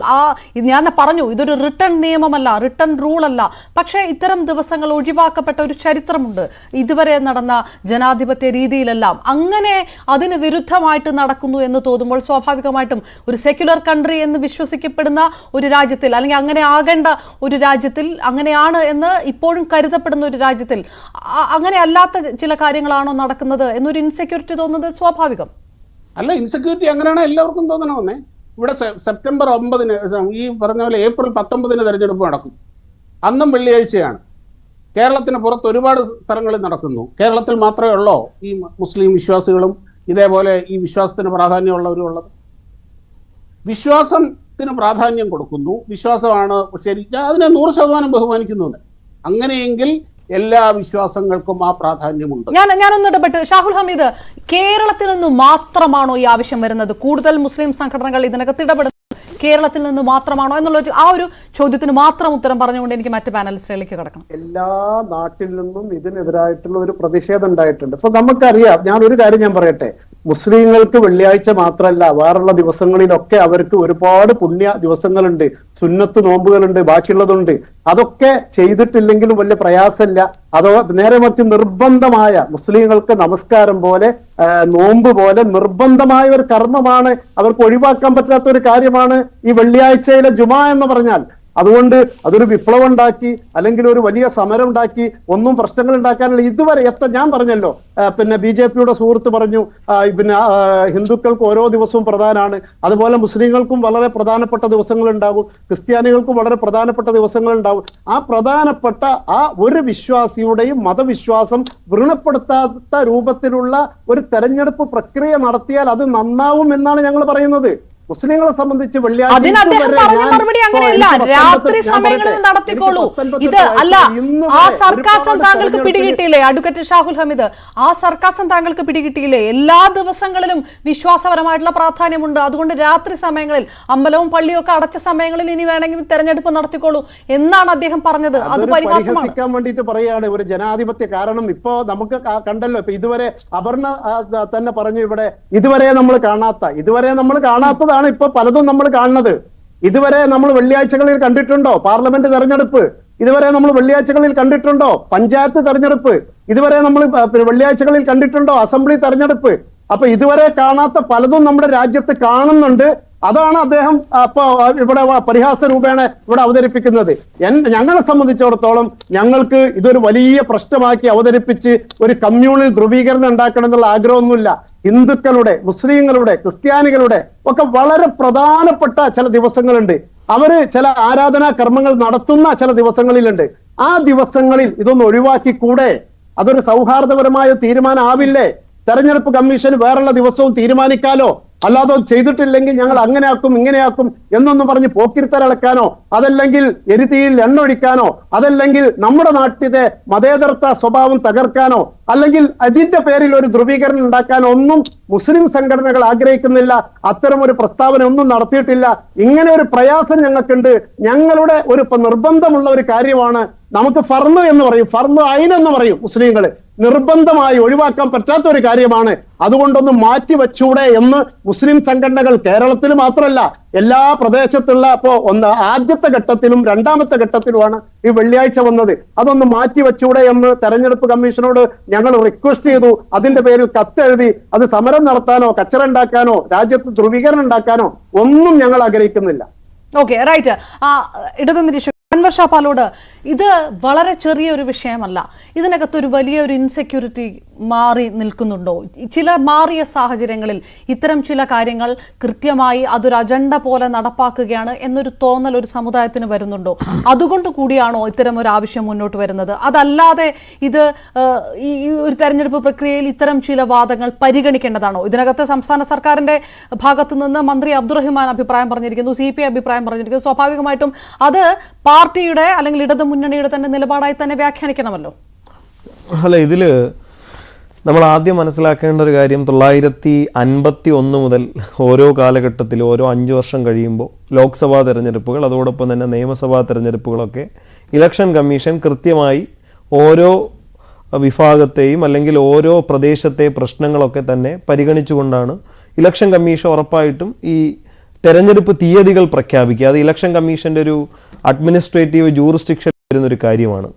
ഞാൻ പറഞ്ഞു, ഇതൊരു റിട്ടേൺ നിയമമല്ല, റിട്ടേൺ റൂൾ അല്ല. പക്ഷേ ഇത്തരം ദിവസങ്ങൾ ഒഴിവാക്കപ്പെട്ട ഒരു ചരിത്രമുണ്ട് ഇതുവരെ നടന്ന ജനാധിപത്യ രീതിയിലെല്ലാം. അങ്ങനെ അതിന് വിരുദ്ധമായിട്ട് നടക്കുന്നു എന്ന് തോന്നുമ്പോൾ സ്വാഭാവികമായിട്ടും ഒരു സെക്യുലർ കൺട്രി എന്ന് വിശ്വസിക്കപ്പെടുന്ന ഒരു രാജ്യത്തിൽ, അല്ലെങ്കിൽ അങ്ങനെ ആകേണ്ട ഒരു രാജ്യത്തിൽ, അങ്ങനെയാണ് എന്ന് ഇപ്പോഴും കരുതപ്പെടുന്ന ഒരു രാജ്യത്തിൽ അങ്ങനെ അല്ലാത്ത ചില കാര്യങ്ങളാണോ നടക്കുന്നത് എന്നൊരു ഇൻസെക്യൂരിറ്റി തോന്നുന്നത് സ്വാഭാവികം അല്ല. ഇൻസെക്യൂരിറ്റി അങ്ങനെയാണ് എല്ലാവർക്കും തോന്നണമെന്നേ. ഇവിടെ സെപ്റ്റംബർ 9 ഈ പറഞ്ഞ പോലെ ഏപ്രിൽ 19 തെരഞ്ഞെടുപ്പ് നടക്കും. അന്നും വെള്ളിയാഴ്ചയാണ്. കേരളത്തിന് പുറത്ത് ഒരുപാട് സ്ഥലങ്ങളിൽ നടക്കുന്നു. കേരളത്തിൽ മാത്രമേ ഉള്ളോ ഈ മുസ്ലിം വിശ്വാസികളും ഇതേപോലെ ഈ വിശ്വാസത്തിന് പ്രാധാന്യമുള്ളവരും ഉള്ളത്? വിശ്വാസത്തിന് പ്രാധാന്യം കൊടുക്കുന്നു, വിശ്വാസമാണ് ശരിക്കും, അതിനെ 100% ബഹുമാനിക്കുന്നു. അങ്ങനെയെങ്കിൽ എല്ലാ വിശ്വാസങ്ങൾക്കും ആ പ്രാധാന്യമുണ്ട്. ഞാനൊന്ന് ഇടപെട്ട്, ഷാഹുൽ ഹമീദ്, കേരളത്തിൽ നിന്ന് മാത്രമാണോ ഈ ആവശ്യം വരുന്നത്? കൂടുതൽ മുസ്ലിം സംഘടനകൾ ഇതിനകത്ത് ഇടപെടുന്നത് കേരളത്തിൽ നിന്ന് മാത്രമാണോ എന്നുള്ള ആ ഒരു ചോദ്യത്തിന് മാത്രം ഉത്തരം പറഞ്ഞുകൊണ്ട് എനിക്ക് മറ്റ് പാനലിസ്റ്റുകളിലേക്ക് കിടക്കണം. എല്ലാ നാട്ടിൽ നിന്നും ഇതിനെതിരായിട്ടുള്ള ഒരു പ്രതിഷേധം ഉണ്ടായിട്ടുണ്ട്. ഇപ്പൊ നമുക്കറിയാം, ഞാൻ ഒരു കാര്യം ഞാൻ പറയട്ടെ, മുസ്ലിങ്ങൾക്ക് വെള്ളിയാഴ്ച മാത്രമല്ല, വേറുള്ള ദിവസങ്ങളിലൊക്കെ അവർക്ക് ഒരുപാട് പുണ്യ ദിവസങ്ങളുണ്ട്, സുന്നത്ത് നോമ്പുകളുണ്ട്, ബാക്കിയുള്ളതുണ്ട്. അതൊക്കെ ചെയ്തിട്ടില്ലെങ്കിലും വലിയ പ്രയാസമില്ല. അതോ നേരെ മറിച്ച് നിർബന്ധമായ മുസ്ലിങ്ങൾക്ക് നമസ്കാരം പോലെ, നോമ്പ് പോലെ നിർബന്ധമായ ഒരു കർമ്മമാണ്, അവർക്ക് ഒഴിവാക്കാൻ പറ്റാത്ത ഒരു കാര്യമാണ് ഈ വെള്ളിയാഴ്ചയിലെ ജുമാ എന്ന് പറഞ്ഞാൽ. അതുകൊണ്ട് അതൊരു വിപ്ലവം ഉണ്ടാക്കി അല്ലെങ്കിൽ ഒരു വലിയ സമരം ഉണ്ടാക്കി ഒന്നും പ്രശ്നങ്ങൾ ഉണ്ടാക്കാനുള്ള ഇതുവരെ ഞാൻ പറഞ്ഞല്ലോ, പിന്നെ BJP-യുടെ സുഹൃത്ത് പറഞ്ഞു, പിന്നെ ഹിന്ദുക്കൾക്ക് ഓരോ ദിവസവും പ്രധാനമാണ്, അതുപോലെ മുസ്ലിങ്ങൾക്കും വളരെ പ്രധാനപ്പെട്ട ദിവസങ്ങൾ ഉണ്ടാകും, ക്രിസ്ത്യാനികൾക്കും വളരെ പ്രധാനപ്പെട്ട ദിവസങ്ങൾ ഉണ്ടാകും. ആ പ്രധാനപ്പെട്ട ആ ഒരു വിശ്വാസിയുടെയും മതവിശ്വാസം വ്രണപ്പെടുത്താത്ത രൂപത്തിലുള്ള ഒരു തെരഞ്ഞെടുപ്പ് പ്രക്രിയ നടത്തിയാൽ അത് നന്നാവും എന്നാണ് ഞങ്ങൾ പറയുന്നത്. മുസ്ലിങ്ങളെ സംബന്ധിച്ച് അതിന് അദ്ദേഹം പറഞ്ഞ മറുപടി അങ്ങനെയല്ല, രാത്രി സമയങ്ങളിൽ നടത്തിക്കോളൂ. ഇത് അല്ല, ആ സർക്കാസം താങ്കൾക്ക് പിടികിട്ടിയില്ലേ അഡ്വക്കേറ്റ് ഷാഹുൽ ഹമീദ്? ആ സർക്കാസം താങ്കൾക്ക് പിടികിട്ടിയില്ലേ? എല്ലാ ദിവസങ്ങളിലും വിശ്വാസപരമായിട്ടുള്ള പ്രാധാന്യമുണ്ട്, അതുകൊണ്ട് രാത്രി സമയങ്ങളിൽ, അമ്പലവും പള്ളിയും ഒക്കെ അടച്ച സമയങ്ങളിൽ ഇനി വേണമെങ്കിൽ തെരഞ്ഞെടുപ്പ് നടത്തിക്കോളൂ എന്നാണ് അദ്ദേഹം പറഞ്ഞത്. അത് പരിഹാസമാണ് വേണ്ടിയിട്ട് പറയാണ് ഒരു ജനാധിപത്യ. കാരണം ഇപ്പോ നമുക്ക് കണ്ടല്ലോ, ഇപ്പൊ ഇതുവരെ അപർണ തന്നെ പറഞ്ഞു, ഇവിടെ ഇതുവരെ നമ്മൾ കാണാത്തതാണ് ഇപ്പൊ പലതും നമ്മൾ കാണുന്നത്. ഇതുവരെ നമ്മൾ വെള്ളിയാഴ്ചകളിൽ കണ്ടിട്ടുണ്ടോ പാർലമെന്റ് തെരഞ്ഞെടുപ്പ്? ഇതുവരെ നമ്മൾ വെള്ളിയാഴ്ചകളിൽ കണ്ടിട്ടുണ്ടോ പഞ്ചായത്ത് തെരഞ്ഞെടുപ്പ്? ഇതുവരെ നമ്മൾ വെള്ളിയാഴ്ചകളിൽ കണ്ടിട്ടുണ്ടോ അസംബ്ലി തെരഞ്ഞെടുപ്പ്? അപ്പൊ ഇതുവരെ കാണാത്ത പലതും നമ്മുടെ രാജ്യത്ത് കാണുന്നുണ്ട്. അതാണ് അദ്ദേഹം ഇവിടെ പരിഹാസ രൂപേണ ഇവിടെ അവതരിപ്പിക്കുന്നത്. ഞങ്ങളെ സംബന്ധിച്ചിടത്തോളം ഞങ്ങൾക്ക് ഇതൊരു വലിയ പ്രശ്നമാക്കി അവതരിപ്പിച്ച് ഒരു കമ്മ്യൂണൽ ധ്രുവീകരണം ഉണ്ടാക്കണം എന്നുള്ള ആഗ്രഹമൊന്നുമില്ല. ഹിന്ദുക്കളുടെ, മുസ്ലിങ്ങളുടെ, ക്രിസ്ത്യാനികളുടെ ഒക്കെ വളരെ പ്രധാനപ്പെട്ട ചില ദിവസങ്ങളുണ്ട്. അവര് ചില ആരാധനാ കർമ്മങ്ങൾ നടത്തുന്ന ചില ദിവസങ്ങളിലുണ്ട്. ആ ദിവസങ്ങളിൽ ഇതൊന്ന് ഒഴിവാക്കിക്കൂടെ? അതൊരു സൗഹാർദ്ദപരമായ തീരുമാനം ആവില്ലേ? തെരഞ്ഞെടുപ്പ് കമ്മീഷൻ വേറുള്ള ദിവസവും തീരുമാനിക്കാലോ? അല്ലാതെ ചെയ്തിട്ടില്ലെങ്കിൽ ഞങ്ങൾ അങ്ങനെയാക്കും ഇങ്ങനെയാക്കും എന്നൊന്നും പറഞ്ഞ് പോക്കിരിത്തരളക്കാനോ, അതല്ലെങ്കിൽ എരുതിയിൽ എണ്ണൊഴിക്കാനോ, അതല്ലെങ്കിൽ നമ്മുടെ നാട്ടിലെ മതേതരത്വ സ്വഭാവം തകർക്കാനോ, അല്ലെങ്കിൽ അതിന്റെ പേരിൽ ഒരു ധ്രുവീകരണം ഉണ്ടാക്കാനോ ഒന്നും മുസ്ലിം സംഘടനകൾ ആഗ്രഹിക്കുന്നില്ല. അത്തരം ഒരു പ്രസ്താവന ഒന്നും നടത്തിയിട്ടില്ല. ഇങ്ങനെ ഒരു പ്രയാസം ഞങ്ങൾക്കുണ്ട്. ഞങ്ങളുടെ ഒരു നിർബന്ധമുള്ള ഒരു കാര്യമാണ്. നമുക്ക് ഫർള് എന്ന് പറയും, ഫർള് ഐൻ എന്ന് പറയും മുസ്ലിങ്ങൾ. നിർബന്ധമായി ഒഴിവാക്കാൻ പറ്റാത്ത ഒരു കാര്യമാണ്. അതുകൊണ്ടൊന്ന് മാറ്റി വെച്ചൂടെ എന്ന് മുസ്ലിം സംഘടനകൾ കേരളത്തിൽ മാത്രമല്ല എല്ലാ പ്രദേശത്തുള്ള ആദ്യത്തെ ഘട്ടത്തിലും രണ്ടാമത്തെ ഘട്ടത്തിലുമാണ് ഈ വെള്ളിയാഴ്ച വന്നത്. അതൊന്ന് മാറ്റി വെച്ചൂടെ എന്ന് തെരഞ്ഞെടുപ്പ് കമ്മീഷനോട് ഞങ്ങൾ റിക്വസ്റ്റ് ചെയ്തു. അതിന്റെ പേരിൽ കത്തെഴുതി. അത് സമരം നടത്താനോ കച്ചറ ഉണ്ടാക്കാനോ രാജ്യത്ത് ധ്രുവീകരണം ഉണ്ടാക്കാനോ ഒന്നും ഞങ്ങൾ ആഗ്രഹിക്കുന്നില്ല. Okay, right. ഇടത് നിരീക്ഷകൻ അൻവർ ഷാ പാലോട്, ഇത് വളരെ ചെറിയൊരു വിഷയമല്ല. ഇതിനകത്തൊരു വലിയൊരു ഇൻസെക്യൂരിറ്റി മാറി നിൽക്കുന്നുണ്ടോ? ചില മാറിയ സാഹചര്യങ്ങളിൽ ഇത്തരം ചില കാര്യങ്ങൾ കൃത്യമായി അതൊരു അജണ്ട പോലെ നടപ്പാക്കുകയാണ് എന്നൊരു തോന്നൽ ഒരു സമുദായത്തിന് വരുന്നുണ്ടോ? അതുകൊണ്ട് കൂടിയാണോ ഇത്തരം ഒരു ആവശ്യം മുന്നോട്ട് വരുന്നത്? അതല്ലാതെ ഇത് ഈ ഒരു തെരഞ്ഞെടുപ്പ് പ്രക്രിയയിൽ ഇത്തരം ചില വാദങ്ങൾ പരിഗണിക്കേണ്ടതാണോ? ഇതിനകത്ത് സംസ്ഥാന സർക്കാരിന്റെ ഭാഗത്ത് നിന്ന് മന്ത്രി അബ്ദുറഹിമാൻ അഭിപ്രായം പറഞ്ഞിരിക്കുന്നു, CPI അഭിപ്രായം പറഞ്ഞിരിക്കുന്നു. സ്വാഭാവികമായിട്ടും അത് പാർട്ടിയുടെ അല്ലെങ്കിൽ ഇടത് മുന്നണിയുടെ തന്നെ നിലപാടായി തന്നെ വ്യാഖ്യാനിക്കണമല്ലോ. അല്ല, ഇതില് നമ്മൾ ആദ്യം മനസ്സിലാക്കേണ്ട ഒരു കാര്യം 1951 മുതൽ ഓരോ കാലഘട്ടത്തിലും ഓരോ 5 വർഷം കഴിയുമ്പോൾ ലോക്സഭാ തെരഞ്ഞെടുപ്പുകൾ, അതോടൊപ്പം തന്നെ നിയമസഭാ തെരഞ്ഞെടുപ്പുകളൊക്കെ ഇലക്ഷൻ കമ്മീഷൻ കൃത്യമായി ഓരോ വിഭാഗത്തെയും അല്ലെങ്കിൽ ഓരോ പ്രദേശത്തെ പ്രശ്നങ്ങളൊക്കെ തന്നെ പരിഗണിച്ചുകൊണ്ടാണ് ഇലക്ഷൻ കമ്മീഷൻ ഉറപ്പായിട്ടും ഈ തെരഞ്ഞെടുപ്പ് തീയതികൾ പ്രഖ്യാപിക്കുക. അത് ഇലക്ഷൻ കമ്മീഷൻ്റെ ഒരു അഡ്മിനിസ്ട്രേറ്റീവ് ജൂറിസ്ഡിക്ഷൻ വരുന്നൊരു കാര്യമാണ്.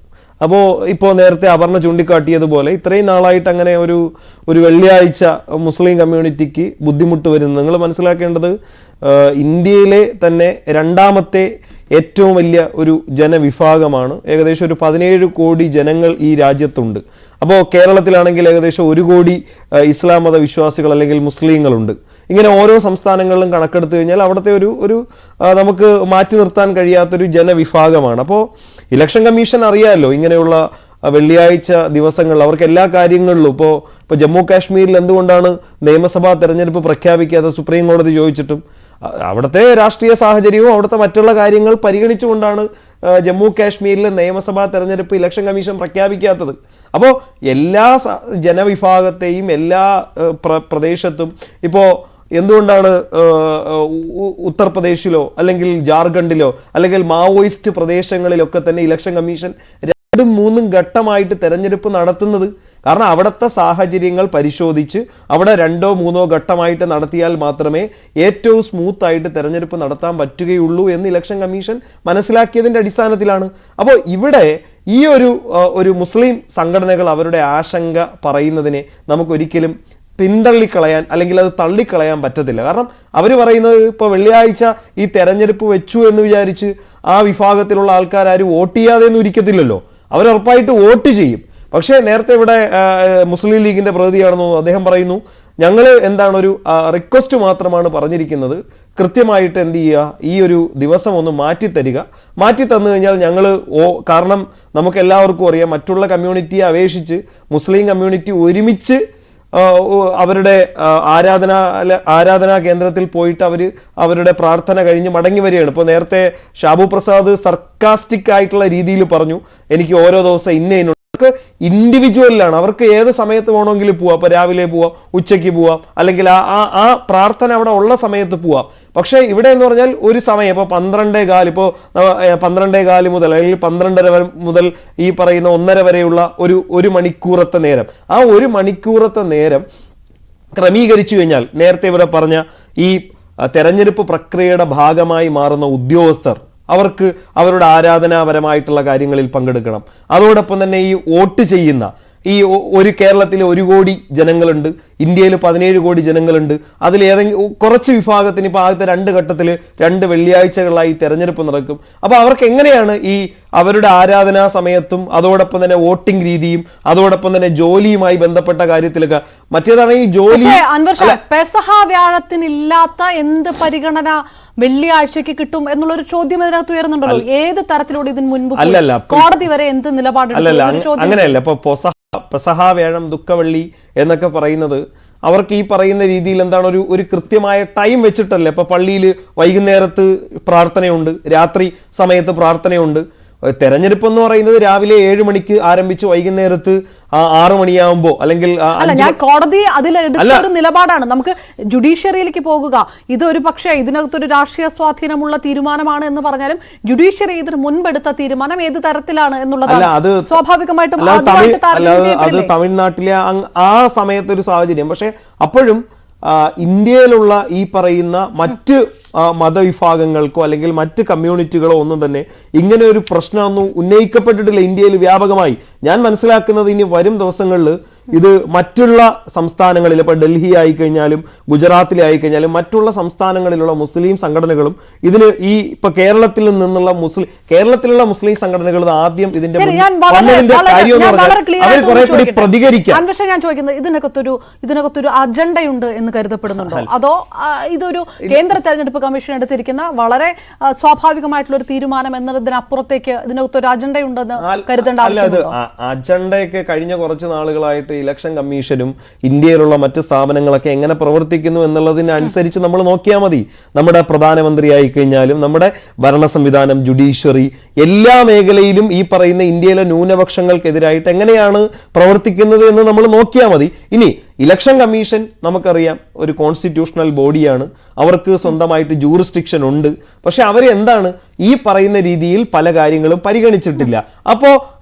അപ്പോൾ ഇപ്പോൾ നേരത്തെ അപർണ ചൂണ്ടിക്കാട്ടിയതുപോലെ ഇത്രയും നാളായിട്ട് അങ്ങനെ ഒരു വെള്ളിയാഴ്ച മുസ്ലിം കമ്മ്യൂണിറ്റിക്ക് ബുദ്ധിമുട്ട് വരുന്നത് നിങ്ങൾ മനസ്സിലാക്കേണ്ടത് ഇന്ത്യയിലെ തന്നെ രണ്ടാമത്തെ ഏറ്റവും വലിയ ഒരു ജനവിഭാഗമാണ്. ഏകദേശം ഒരു 17 കോടി ജനങ്ങൾ ഈ രാജ്യത്തുണ്ട്. അപ്പോൾ കേരളത്തിലാണെങ്കിൽ ഏകദേശം 1 കോടി ഇസ്ലാം മത വിശ്വാസികൾ അല്ലെങ്കിൽ മുസ്ലിങ്ങളുണ്ട്. ഇങ്ങനെ ഓരോ സംസ്ഥാനങ്ങളിലും കണക്കെടുത്തു കഴിഞ്ഞാൽ അവിടുത്തെ ഒരു നമുക്ക് മാറ്റി നിർത്താൻ കഴിയാത്തൊരു ജനവിഭാഗമാണ്. അപ്പോൾ ഇലക്ഷൻ കമ്മീഷൻ അറിയാമല്ലോ ഇങ്ങനെയുള്ള വെള്ളിയാഴ്ച ദിവസങ്ങളിൽ അവർക്ക് എല്ലാ കാര്യങ്ങളിലും ഇപ്പോൾ ജമ്മു കാശ്മീരിൽ എന്തുകൊണ്ടാണ് നിയമസഭാ തെരഞ്ഞെടുപ്പ് പ്രഖ്യാപിക്കാതെ സുപ്രീം കോടതി ചോദിച്ചിട്ടും അവിടുത്തെ രാഷ്ട്രീയ സാഹചര്യവും അവിടുത്തെ മറ്റുള്ള കാര്യങ്ങൾ പരിഗണിച്ചുകൊണ്ടാണ് ജമ്മു കാശ്മീരിൽ നിയമസഭാ തെരഞ്ഞെടുപ്പ് ഇലക്ഷൻ കമ്മീഷൻ പ്രഖ്യാപിക്കാത്തത്. അപ്പോൾ എല്ലാ ജനവിഭാഗത്തെയും എല്ലാ പ്രദേശത്തും ഇപ്പോൾ എന്തുകൊണ്ടാണ് ഉത്തർപ്രദേശിലോ അല്ലെങ്കിൽ ജാർഖണ്ഡിലോ അല്ലെങ്കിൽ മാവോയിസ്റ്റ് പ്രദേശങ്ങളിലൊക്കെ തന്നെ ഇലക്ഷൻ കമ്മീഷൻ 2-3 ഘട്ടമായിട്ട് തെരഞ്ഞെടുപ്പ് നടത്തുന്നത്? കാരണം അവിടുത്തെ സാഹചര്യങ്ങൾ പരിശോധിച്ച് അവിടെ 2-3 ഘട്ടമായിട്ട് നടത്തിയാൽ മാത്രമേ ഏറ്റവും സ്മൂത്തായിട്ട് തെരഞ്ഞെടുപ്പ് നടത്താൻ പറ്റുകയുള്ളൂ എന്ന് ഇലക്ഷൻ കമ്മീഷൻ മനസ്സിലാക്കിയതിൻ്റെ അടിസ്ഥാനത്തിലാണ്. അപ്പോൾ ഇവിടെ ഈ ഒരു മുസ്ലിം സംഘടനകൾ അവരുടെ ആശങ്ക പറയുന്നതിനെ നമുക്കൊരിക്കലും പിന്തള്ളിക്കളയാൻ അല്ലെങ്കിൽ അത് തള്ളിക്കളയാൻ പറ്റത്തില്ല. കാരണം അവർ പറയുന്നത് ഇപ്പോൾ വെള്ളിയാഴ്ച ഈ തെരഞ്ഞെടുപ്പ് വെച്ചു എന്ന് വിചാരിച്ച് ആ വിഭാഗത്തിലുള്ള ആൾക്കാരും വോട്ട് ചെയ്യാതെ ഒന്നും ഇരിക്കത്തില്ലല്ലോ. അവരുറപ്പായിട്ട് വോട്ട് ചെയ്യും. പക്ഷേ നേരത്തെ ഇവിടെ മുസ്ലിം ലീഗിന്റെ പ്രതിനിധിയാണെന്ന് അദ്ദേഹം പറയുന്നു, ഞങ്ങൾ എന്താണ് ഒരു റിക്വസ്റ്റ് മാത്രമാണ് പറഞ്ഞിരിക്കുന്നത്, കൃത്യമായിട്ട് എന്ത് ചെയ്യുക, ഈ ഒരു ദിവസം ഒന്ന് മാറ്റിത്തരിക. മാറ്റി തന്നു കഴിഞ്ഞാൽ ഞങ്ങൾ കാരണം നമുക്ക് എല്ലാവർക്കും അറിയാം മറ്റുള്ള കമ്മ്യൂണിറ്റിയെ അപേക്ഷിച്ച് മുസ്ലിം കമ്മ്യൂണിറ്റി ഒരുമിച്ച് അവരുടെ ആരാധനാ കേന്ദ്രത്തിൽ പോയിട്ട് അവരുടെ പ്രാർത്ഥന കഴിഞ്ഞ് മടങ്ങി വരികയാണ്. ഇപ്പോൾ നേരത്തെ ഷാബു പ്രസാദ് സർക്കാസ്റ്റിക് ആയിട്ടുള്ള രീതിയിൽ പറഞ്ഞു, എനിക്ക് ഓരോ ദിവസം ഇന്ന ഇൻഡിവിജ്വലാണ്, അവർക്ക് ഏത് സമയത്ത് വേണമെങ്കിലും പോവാം. അപ്പോൾ രാവിലെ പോവാം, ഉച്ചയ്ക്ക് പോവാം, അല്ലെങ്കിൽ ആ പ്രാർത്ഥന അവിടെ ഉള്ള സമയത്ത് പോവാം. പക്ഷേ ഇവിടെ എന്ന് പറഞ്ഞാൽ ഒരു സമയം ഇപ്പോൾ 12:15 ഇപ്പോൾ 12:15 മുതൽ അല്ലെങ്കിൽ 12:30 മുതൽ ഈ പറയുന്ന 1:30 വരെയുള്ള ഒരു മണിക്കൂറത്തെ നേരം, ആ 1 മണിക്കൂറത്തെ നേരം ക്രമീകരിച്ചു കഴിഞ്ഞാൽ നേരത്തെ ഇവിടെ പറഞ്ഞ ഈ തെരഞ്ഞെടുപ്പ് പ്രക്രിയയുടെ ഭാഗമായി മാറുന്ന ഉദ്യോഗസ്ഥർ അവർക്ക് അവരുടെ ആരാധനാപരമായിട്ടുള്ള കാര്യങ്ങളിൽ പങ്കെടുക്കണം. അതോടൊപ്പം തന്നെ ഈ വോട്ട് ചെയ്യുന്ന ഒരു കേരളത്തിൽ 1 കോടി ജനങ്ങളുണ്ട്, ഇന്ത്യയിൽ 17 കോടി ജനങ്ങളുണ്ട്. അതിൽ ഏതെങ്കിലും കുറച്ച് വിഭാഗത്തിന് ഇപ്പോൾ ആദ്യത്തെ 2 ഘട്ടത്തിൽ 2 വെള്ളിയാഴ്ചകളായി തെരഞ്ഞെടുപ്പ് നടക്കും. അപ്പൊ അവർക്ക് എങ്ങനെയാണ് ഈ അവരുടെ ആരാധനാ സമയത്തും അതോടൊപ്പം തന്നെ വോട്ടിംഗ് രീതിയും അതോടൊപ്പം തന്നെ ജോലിയുമായി ബന്ധപ്പെട്ട കാര്യത്തിലൊക്കെ മറ്റേതാണ് ഈ ജോലി. പെസഹ വ്യാഴത്തിനില്ലാത്ത എന്ത് പരിഗണന വെള്ളിയാഴ്ചക്ക് കിട്ടും എന്നുള്ളൊരു ചോദ്യം ഇതിനകത്ത് ഉയർന്നുണ്ടല്ലോ. ഏത് തരത്തിലൂടെ ഇതിന് മുൻപ് കോടതി വരെ എന്ത് നിലപാടെടുക്കും? അങ്ങനെയല്ല. ഇപ്പൊ പെസഹ വ്യാഴം ദുഃഖവെള്ളി എന്നൊക്കെ പറയുന്നത് അവർക്ക് ഈ പറയുന്ന രീതിയിൽ എന്താണ് ഒരു കൃത്യമായ ടൈം വെച്ചിട്ടല്ലേ. ഇപ്പൊ പള്ളിയിൽ വൈകുന്നേരത്ത് പ്രാർത്ഥനയുണ്ട്, രാത്രി സമയത്ത് പ്രാർത്ഥനയുണ്ട്. തെരഞ്ഞെടുപ്പ് എന്ന് പറയുന്നത് രാവിലെ 7 മണിക്ക് ആരംഭിച്ച് വൈകുന്നേരത്ത് 6 മണിയാകുമ്പോ അല്ലെങ്കിൽ ഞാൻ കോടതി അതിലെടുത്ത ഒരു നിലപാടാണ്. നമുക്ക് ജുഡീഷ്യറിയിലേക്ക് പോകുക. ഇതൊരു പക്ഷേ ഇതിനകത്തൊരു രാഷ്ട്രീയ സ്വാധീനമുള്ള തീരുമാനമാണ് എന്ന് പറഞ്ഞാലും ജുഡീഷ്യറി ഇതിന് മുൻപെടുത്ത തീരുമാനം ഏത് തരത്തിലാണ് എന്നുള്ളത് സ്വാഭാവികമായിട്ടും അത് തമിഴ്നാട്ടിലെ ആ സമയത്ത് ഒരു സാഹചര്യം. പക്ഷെ അപ്പോഴും ഇന്ത്യയിലുള്ള ഈ പറയുന്ന മറ്റ് മതവിഭാഗങ്ങൾക്കോ അല്ലെങ്കിൽ മറ്റ് കമ്മ്യൂണിറ്റികളോ ഒന്നും തന്നെ ഇങ്ങനെ ഒരു പ്രശ്നമൊന്നും ഉന്നയിക്കപ്പെട്ടിട്ടില്ല ഇന്ത്യയിൽ വ്യാപകമായി. ഞാൻ മനസ്സിലാക്കുന്നത് ഇനി വരും ദിവസങ്ങളിൽ ഇത് മറ്റുള്ള സംസ്ഥാനങ്ങളിൽ, ഇപ്പൊ ഡൽഹി ആയിക്കഴിഞ്ഞാലും ഗുജറാത്തിലെ ആയിക്കഴിഞ്ഞാലും മറ്റുള്ള സംസ്ഥാനങ്ങളിലുള്ള മുസ്ലിം സംഘടനകളും ഇതിന് ഇപ്പൊ കേരളത്തിലുള്ള മുസ്ലിം സംഘടനകൾ ആദ്യം ഇതിന്റെ അവർ കുറെ കൂടി പ്രതികരിക്കാം. ഞാൻ ചോദിക്കുന്നത് ഇതിനകത്തൊരു അജണ്ടയുണ്ട് എന്ന് കരുതപ്പെടുന്നുണ്ടോ, അതോ ഇതൊരു കേന്ദ്ര തെരഞ്ഞെടുപ്പ് കമ്മീഷൻ എടുത്തിരിക്കുന്ന വളരെ സ്വാഭാവികമായിട്ടുള്ള ഒരു തീരുമാനം എന്നതിനപ്പുറത്തേക്ക് ഇതിനകത്തൊരു അജണ്ടയുണ്ടെന്ന് കരുതേണ്ട ആവശ്യമുണ്ടോ? അജണ്ടയൊക്കെ കഴിഞ്ഞ കുറച്ച് നാളുകളായിട്ട് ഇലക്ഷൻ കമ്മീഷനും ഇന്ത്യയിലുള്ള മറ്റ് സ്ഥാപനങ്ങളൊക്കെ എങ്ങനെ പ്രവർത്തിക്കുന്നു എന്നുള്ളതിനനുസരിച്ച് നമ്മൾ നോക്കിയാൽ മതി. നമ്മുടെ പ്രധാനമന്ത്രി ആയിക്കഴിഞ്ഞാലും നമ്മുടെ ഭരണ സംവിധാനം, ജുഡീഷ്യറി, എല്ലാ മേഖലയിലും ഈ പറയുന്ന ഇന്ത്യയിലെ ന്യൂനപക്ഷങ്ങൾക്കെതിരായിട്ട് എങ്ങനെയാണ് പ്രവർത്തിക്കുന്നത് എന്ന് നമ്മൾ നോക്കിയാൽ മതി. ഇനി ഇലക്ഷൻ കമ്മീഷൻ നമുക്കറിയാം ഒരു കോൺസ്റ്റിറ്റ്യൂഷണൽ ബോഡിയാണ്, അവർക്ക് സ്വന്തമായിട്ട് ജൂറിസ്ഡിക്ഷൻ ഉണ്ട്. പക്ഷെ അവർ എന്താണ് ഈ പറയുന്ന രീതിയിൽ പല കാര്യങ്ങളും പരിഗണിച്ചിട്ടില്ല. അപ്പോൾ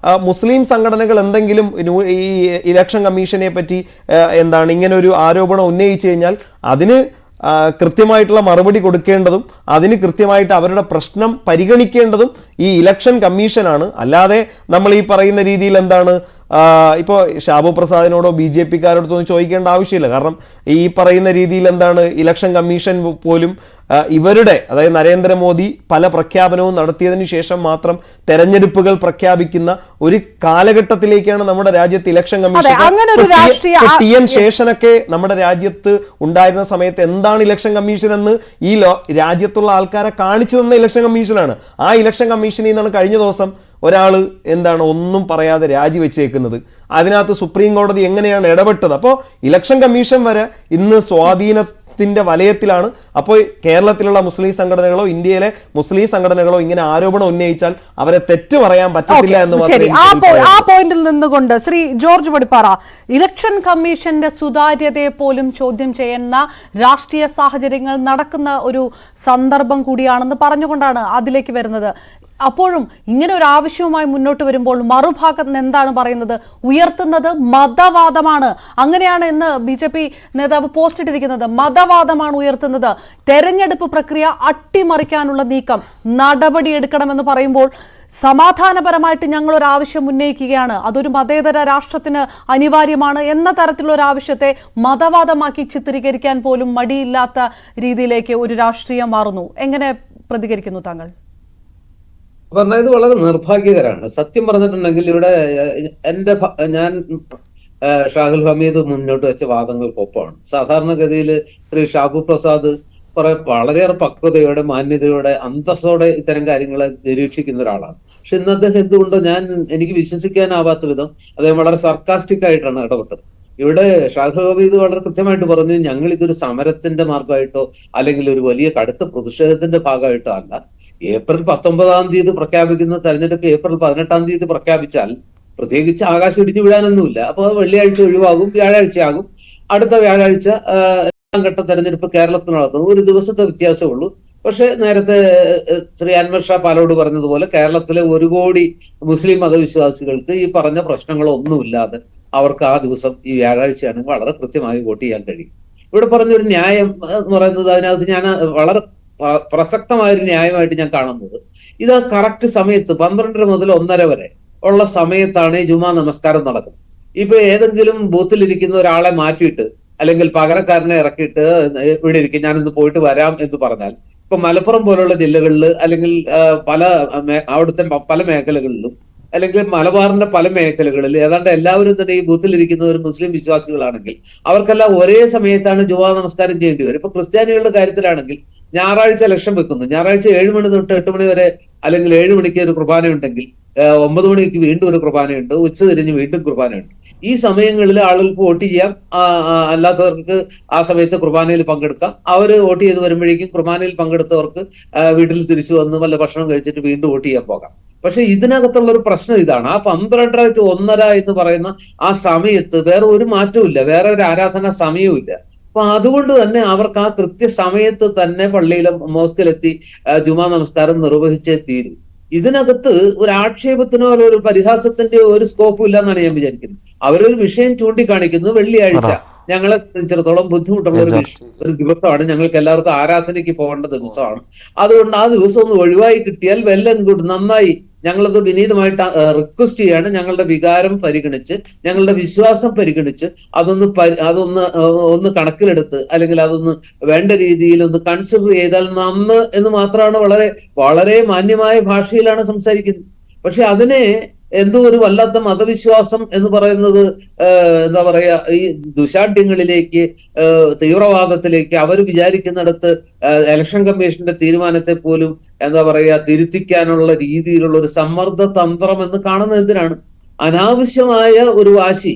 മുസ്ലിം സംഘടനകൾ എന്തെങ്കിലും ഈ ഇലക്ഷൻ കമ്മീഷനെ പറ്റി എന്താണ് ഇങ്ങനെ ഒരു ആരോപണം ഉന്നയിച്ചു കഴിഞ്ഞാൽ അതിന് കൃത്യമായിട്ടുള്ള മറുപടി കൊടുക്കേണ്ടതും അതിന് കൃത്യമായിട്ട് അവരുടെ പ്രശ്നം പരിഗണിക്കേണ്ടതും ഈ ഇലക്ഷൻ കമ്മീഷനാണ്. അല്ലാതെ നമ്മൾ ഈ പറയുന്ന രീതിയിൽ എന്താണ് ഇപ്പോൾ ഷാബു പ്രസാദിനോടോ BJP-കാരോടൊന്നും ചോദിക്കേണ്ട ആവശ്യമില്ല. കാരണം ഈ പറയുന്ന രീതിയിൽ എന്താണ് ഇലക്ഷൻ കമ്മീഷൻ പോലും ഇവരുടെ, അതായത് നരേന്ദ്രമോദി പല പ്രഖ്യാപനവും നടത്തിയതിനു ശേഷം മാത്രം തെരഞ്ഞെടുപ്പുകൾ പ്രഖ്യാപിക്കുന്ന ഒരു കാലഘട്ടത്തിലേക്കാണ് നമ്മുടെ രാജ്യത്ത് ഇലക്ഷൻ കമ്മീഷൻ. TN ശേഷനൊക്കെ നമ്മുടെ രാജ്യത്ത് ഉണ്ടായിരുന്ന സമയത്ത് എന്താണ് ഇലക്ഷൻ കമ്മീഷൻ എന്ന് ഈ രാജ്യത്തുള്ള ആൾക്കാരെ കാണിച്ചു തന്ന ഇലക്ഷൻ കമ്മീഷനാണ്. ആ ഇലക്ഷൻ കമ്മീഷനിൽ നിന്നാണ് കഴിഞ്ഞ ദിവസം ഒരാള് എന്താണ് ഒന്നും പറയാതെ രാജിവെച്ചേക്കുന്നത്. അതിനകത്ത് സുപ്രീം കോടതി എങ്ങനെയാണ് ഇടപെട്ടത്? അപ്പോൾ ഇലക്ഷൻ കമ്മീഷൻ വരെ ഇന്ന് സ്വാധീനത്തിന്റെ വലയത്തിലാണ്. അപ്പോൾ കേരളത്തിലുള്ള മുസ്ലിം സംഘടനകളോ ഇന്ത്യയിലെ മുസ്ലിം സംഘടനകളോ ഇങ്ങനെ ആരോപണം ഉന്നയിച്ചാൽ അവരെ തെറ്റ് പറയാൻ പറ്റത്തില്ല എന്ന് മാത്രമേ. ആ പോയിന്റിൽ നിന്നുകൊണ്ട് ശ്രീ ജോർജ് പടിപ്പാറ, ഇലക്ഷൻ കമ്മീഷന്റെ സുതാര്യതയെ പോലും ചോദ്യം ചെയ്യുന്ന രാഷ്ട്രീയ സാഹചര്യങ്ങൾ നടക്കുന്ന ഒരു സന്ദർഭം കൂടിയാണെന്ന് പറഞ്ഞുകൊണ്ടാണ് അതിലേക്ക് വരുന്നത്. അപ്പോഴും ഇങ്ങനെ ഒരു ആവശ്യവുമായി മുന്നോട്ട് വരുമ്പോൾ മറുഭാഗത്ത് നിന്ന് എന്താണ് പറയുന്നത്? ഉയർത്തുന്നത് മതവാദമാണ്. അങ്ങനെയാണ് ഇന്ന് BJP നേതാവ് പോസ്റ്റ് ഇട്ടിരിക്കുന്നത്. മതവാദമാണ് ഉയർത്തുന്നത്. തെരഞ്ഞെടുപ്പ് പ്രക്രിയ അട്ടിമറിക്കാനുള്ള നീക്കം നടപടിയെടുക്കണമെന്ന് പറയുമ്പോൾ സമാധാനപരമായിട്ട് ഞങ്ങളൊരു ആവശ്യം ഉന്നയിക്കുകയാണ്, അതൊരു മതേതര രാഷ്ട്രത്തിന് അനിവാര്യമാണ് എന്ന തരത്തിലുള്ള ഒരു ആവശ്യത്തെ മതവാദമാക്കി ചിത്രീകരിക്കാൻ പോലും മടിയില്ലാത്ത രീതിയിലേക്ക് ഒരു രാഷ്ട്രീയം മാറുന്നു. എങ്ങനെ പ്രതികരിക്കുന്നു താങ്കൾ? പറഞ്ഞാൽ ഇത് വളരെ നിർഭാഗ്യകരമാണ്. സത്യം പറഞ്ഞിട്ടുണ്ടെങ്കിൽ ഇവിടെ ഞാൻ ഷാഹുൽ ഹമീദ് മുന്നോട്ട് വെച്ച വാദങ്ങൾക്കൊപ്പമാണ്. സാധാരണഗതിയിൽ ശ്രീ ഷാബു പ്രസാദ് വളരെയേറെ പക്വതയോടെ, മാന്യതയോടെ, അന്തസ്സോടെ ഇത്തരം കാര്യങ്ങളെ നിരീക്ഷിക്കുന്ന ഒരാളാണ്. പക്ഷെ ഇന്ന് അദ്ദേഹം എന്തുകൊണ്ടോ എനിക്ക് വിശ്വസിക്കാനാവാത്ത വിധം അദ്ദേഹം വളരെ സർക്കാസ്റ്റിക് ആയിട്ടാണ് ഇടപെട്ടത്. ഇവിടെ ഷാഹുൽ ഹമീദ് വളരെ കൃത്യമായിട്ട് പറഞ്ഞു, ഞങ്ങൾ ഇതൊരു സമരത്തിന്റെ മാർഗമായിട്ടോ അല്ലെങ്കിൽ ഒരു വലിയ കടുത്ത പ്രതിഷേധത്തിന്റെ ഭാഗമായിട്ടോ അല്ല. ഏപ്രിൽ 19 പ്രഖ്യാപിക്കുന്ന തെരഞ്ഞെടുപ്പ് ഏപ്രിൽ 18 പ്രഖ്യാപിച്ചാൽ പ്രത്യേകിച്ച് ആകാശം ഇടിഞ്ഞു വീഴാനൊന്നുമില്ല. അപ്പൊ വെള്ളിയാഴ്ച ഒഴിവാകും, വ്യാഴാഴ്ചയാകും. അടുത്ത വ്യാഴാഴ്ച 2ാം ഘട്ട തെരഞ്ഞെടുപ്പ് കേരളത്തിൽ നടത്തുന്നു. ഒരു ദിവസത്തെ വ്യത്യാസമേ ഉള്ളൂ. പക്ഷെ നേരത്തെ ശ്രീ അൻവർ ഷാ പാലോട് പറഞ്ഞതുപോലെ കേരളത്തിലെ 1 കോടി മുസ്ലിം മതവിശ്വാസികൾക്ക് ഈ പറഞ്ഞ പ്രശ്നങ്ങളൊന്നുമില്ലാതെ അവർക്ക് ആ ദിവസം ഈ വ്യാഴാഴ്ചയാണെങ്കിൽ വളരെ കൃത്യമായി വോട്ട് ചെയ്യാൻ കഴിയും. ഇവിടെ പറഞ്ഞൊരു ന്യായം എന്ന് പറയുന്നത് അതിനകത്ത് ഞാൻ വളരെ പ്രസക്തമായൊരു ന്യായമായിട്ട് ഞാൻ കാണുന്നത്, ഇത് കറക്റ്റ് സമയത്ത് 12 മുതൽ 1:30 വരെ ഉള്ള സമയത്താണ് ഈ ജുമാ നമസ്കാരം നടക്കുന്നത്. ഇപ്പൊ ഏതെങ്കിലും ബൂത്തിലിരിക്കുന്ന ഒരാളെ മാറ്റിയിട്ട് അല്ലെങ്കിൽ പകരക്കാരനെ ഇറക്കിയിട്ട് ഇവിടെ ഇരിക്കും, ഞാനിന്ന് പോയിട്ട് വരാം എന്ന് പറഞ്ഞാൽ, ഇപ്പൊ മലപ്പുറം പോലുള്ള ജില്ലകളിൽ അല്ലെങ്കിൽ അവിടുത്തെ പല മേഖലകളിലും അല്ലെങ്കിൽ മലബാറിന്റെ പല മേഖലകളിൽ ഏതാണ്ട് എല്ലാവരും തന്നെ ഈ ബൂത്തിലിരിക്കുന്നവർ മുസ്ലിം വിശ്വാസികളാണെങ്കിൽ അവർക്കെല്ലാം ഒരേ സമയത്താണ് ജുമാ നമസ്കാരം ചെയ്യേണ്ടി വരും. ഇപ്പൊ ക്രിസ്ത്യാനികളുടെ കാര്യത്തിലാണെങ്കിൽ ഞായറാഴ്ച ലക്ഷ്യം വെക്കുന്നു, ഞായറാഴ്ച 7 മണി തൊട്ട് 8 മണി വരെ അല്ലെങ്കിൽ 7 മണിക്ക് ഒരു കുർബാന ഉണ്ടെങ്കിൽ 9 മണിക്ക് വീണ്ടും ഒരു കുർബാനയുണ്ട്, ഉച്ച തിരിഞ്ഞ് വീണ്ടും കുർബാനയുണ്ട്. ഈ സമയങ്ങളിൽ ആളുകൾക്ക് വോട്ട് ചെയ്യാം, അല്ലാത്തവർക്ക് ആ സമയത്ത് കുർബാനയിൽ പങ്കെടുക്കാം. അവർ വോട്ട് ചെയ്ത് വരുമ്പോഴേക്കും കുർബാനയിൽ പങ്കെടുത്തവർക്ക് വീട്ടിൽ തിരിച്ചു വന്ന് വല്ല ഭക്ഷണം കഴിച്ചിട്ട് വീണ്ടും വോട്ട് ചെയ്യാൻ പോകാം. പക്ഷെ ഇതിനകത്തുള്ള ഒരു പ്രശ്നം ഇതാണ്, ആ 12:30 to 1:30 എന്ന് പറയുന്ന ആ സമയത്ത് വേറെ ഒരു മാറ്റവും ഇല്ല, വേറെ ഒരു ആരാധന സമയവും ഇല്ല. അപ്പൊ അതുകൊണ്ട് തന്നെ അവർക്ക് ആ കൃത്യസമയത്ത് തന്നെ പള്ളിയിലും മോസ്കിലെത്തി ജുമാ നമസ്കാരം നിർവഹിച്ചേ തീരും. ഇതിനകത്ത് ഒരു ആക്ഷേപത്തിനോ അല്ല ഒരു പരിഹാസത്തിന്റെ ഒരു സ്കോപ്പും ഇല്ല എന്നാണ് ഞാൻ വിചാരിക്കുന്നത്. അവരൊരു വിഷയം ചൂണ്ടിക്കാണിക്കുന്നു, വെള്ളിയാഴ്ച ഞങ്ങളെ സംബന്ധിച്ചിടത്തോളം ബുദ്ധിമുട്ടുള്ള ഒരു ദിവസമാണ്, ഞങ്ങൾക്ക് എല്ലാവർക്കും ആരാധനയ്ക്ക് പോകേണ്ട ദിവസമാണ്, അതുകൊണ്ട് ആ ദിവസം ഒന്ന് ഒഴിവായി കിട്ടിയാൽ വെല്ലൻ ഗുഡ്, നന്നായി, ഞങ്ങളത് വിനീതമായിട്ട് റിക്വസ്റ്റ് ചെയ്യാണ്. ഞങ്ങളുടെ വികാരം പരിഗണിച്ച് ഞങ്ങളുടെ വിശ്വാസം പരിഗണിച്ച് അതൊന്ന് കണക്കിലെടുത്ത് അല്ലെങ്കിൽ അതൊന്ന് വേണ്ട രീതിയിൽ ഒന്ന് കൺസിഡർ ചെയ്താൽ നന്ന് എന്ന് മാത്രമാണ് വളരെ വളരെ മാന്യമായ ഭാഷയിലാണ് സംസാരിക്കുന്നത്. പക്ഷെ അതിനെ എന്തോ ഒരു വല്ലാത്ത മതവിശ്വാസം എന്ന് പറയുന്നത് എന്താ പറയാ, ഈ ദുശാഠ്യങ്ങളിലേക്ക് തീവ്രവാദത്തിലേക്ക് അവർ വിചാരിക്കുന്നിടത്ത് ഇലക്ഷൻ കമ്മീഷന്റെ തീരുമാനത്തെ പോലും എന്താ പറയാ തിരുത്തിക്കാനുള്ള രീതിയിലുള്ള ഒരു സമ്മർദ്ദ തന്ത്രം എന്ന് കാണുന്നത് എന്തിനാണ്? അനാവശ്യമായ ഒരു വാശി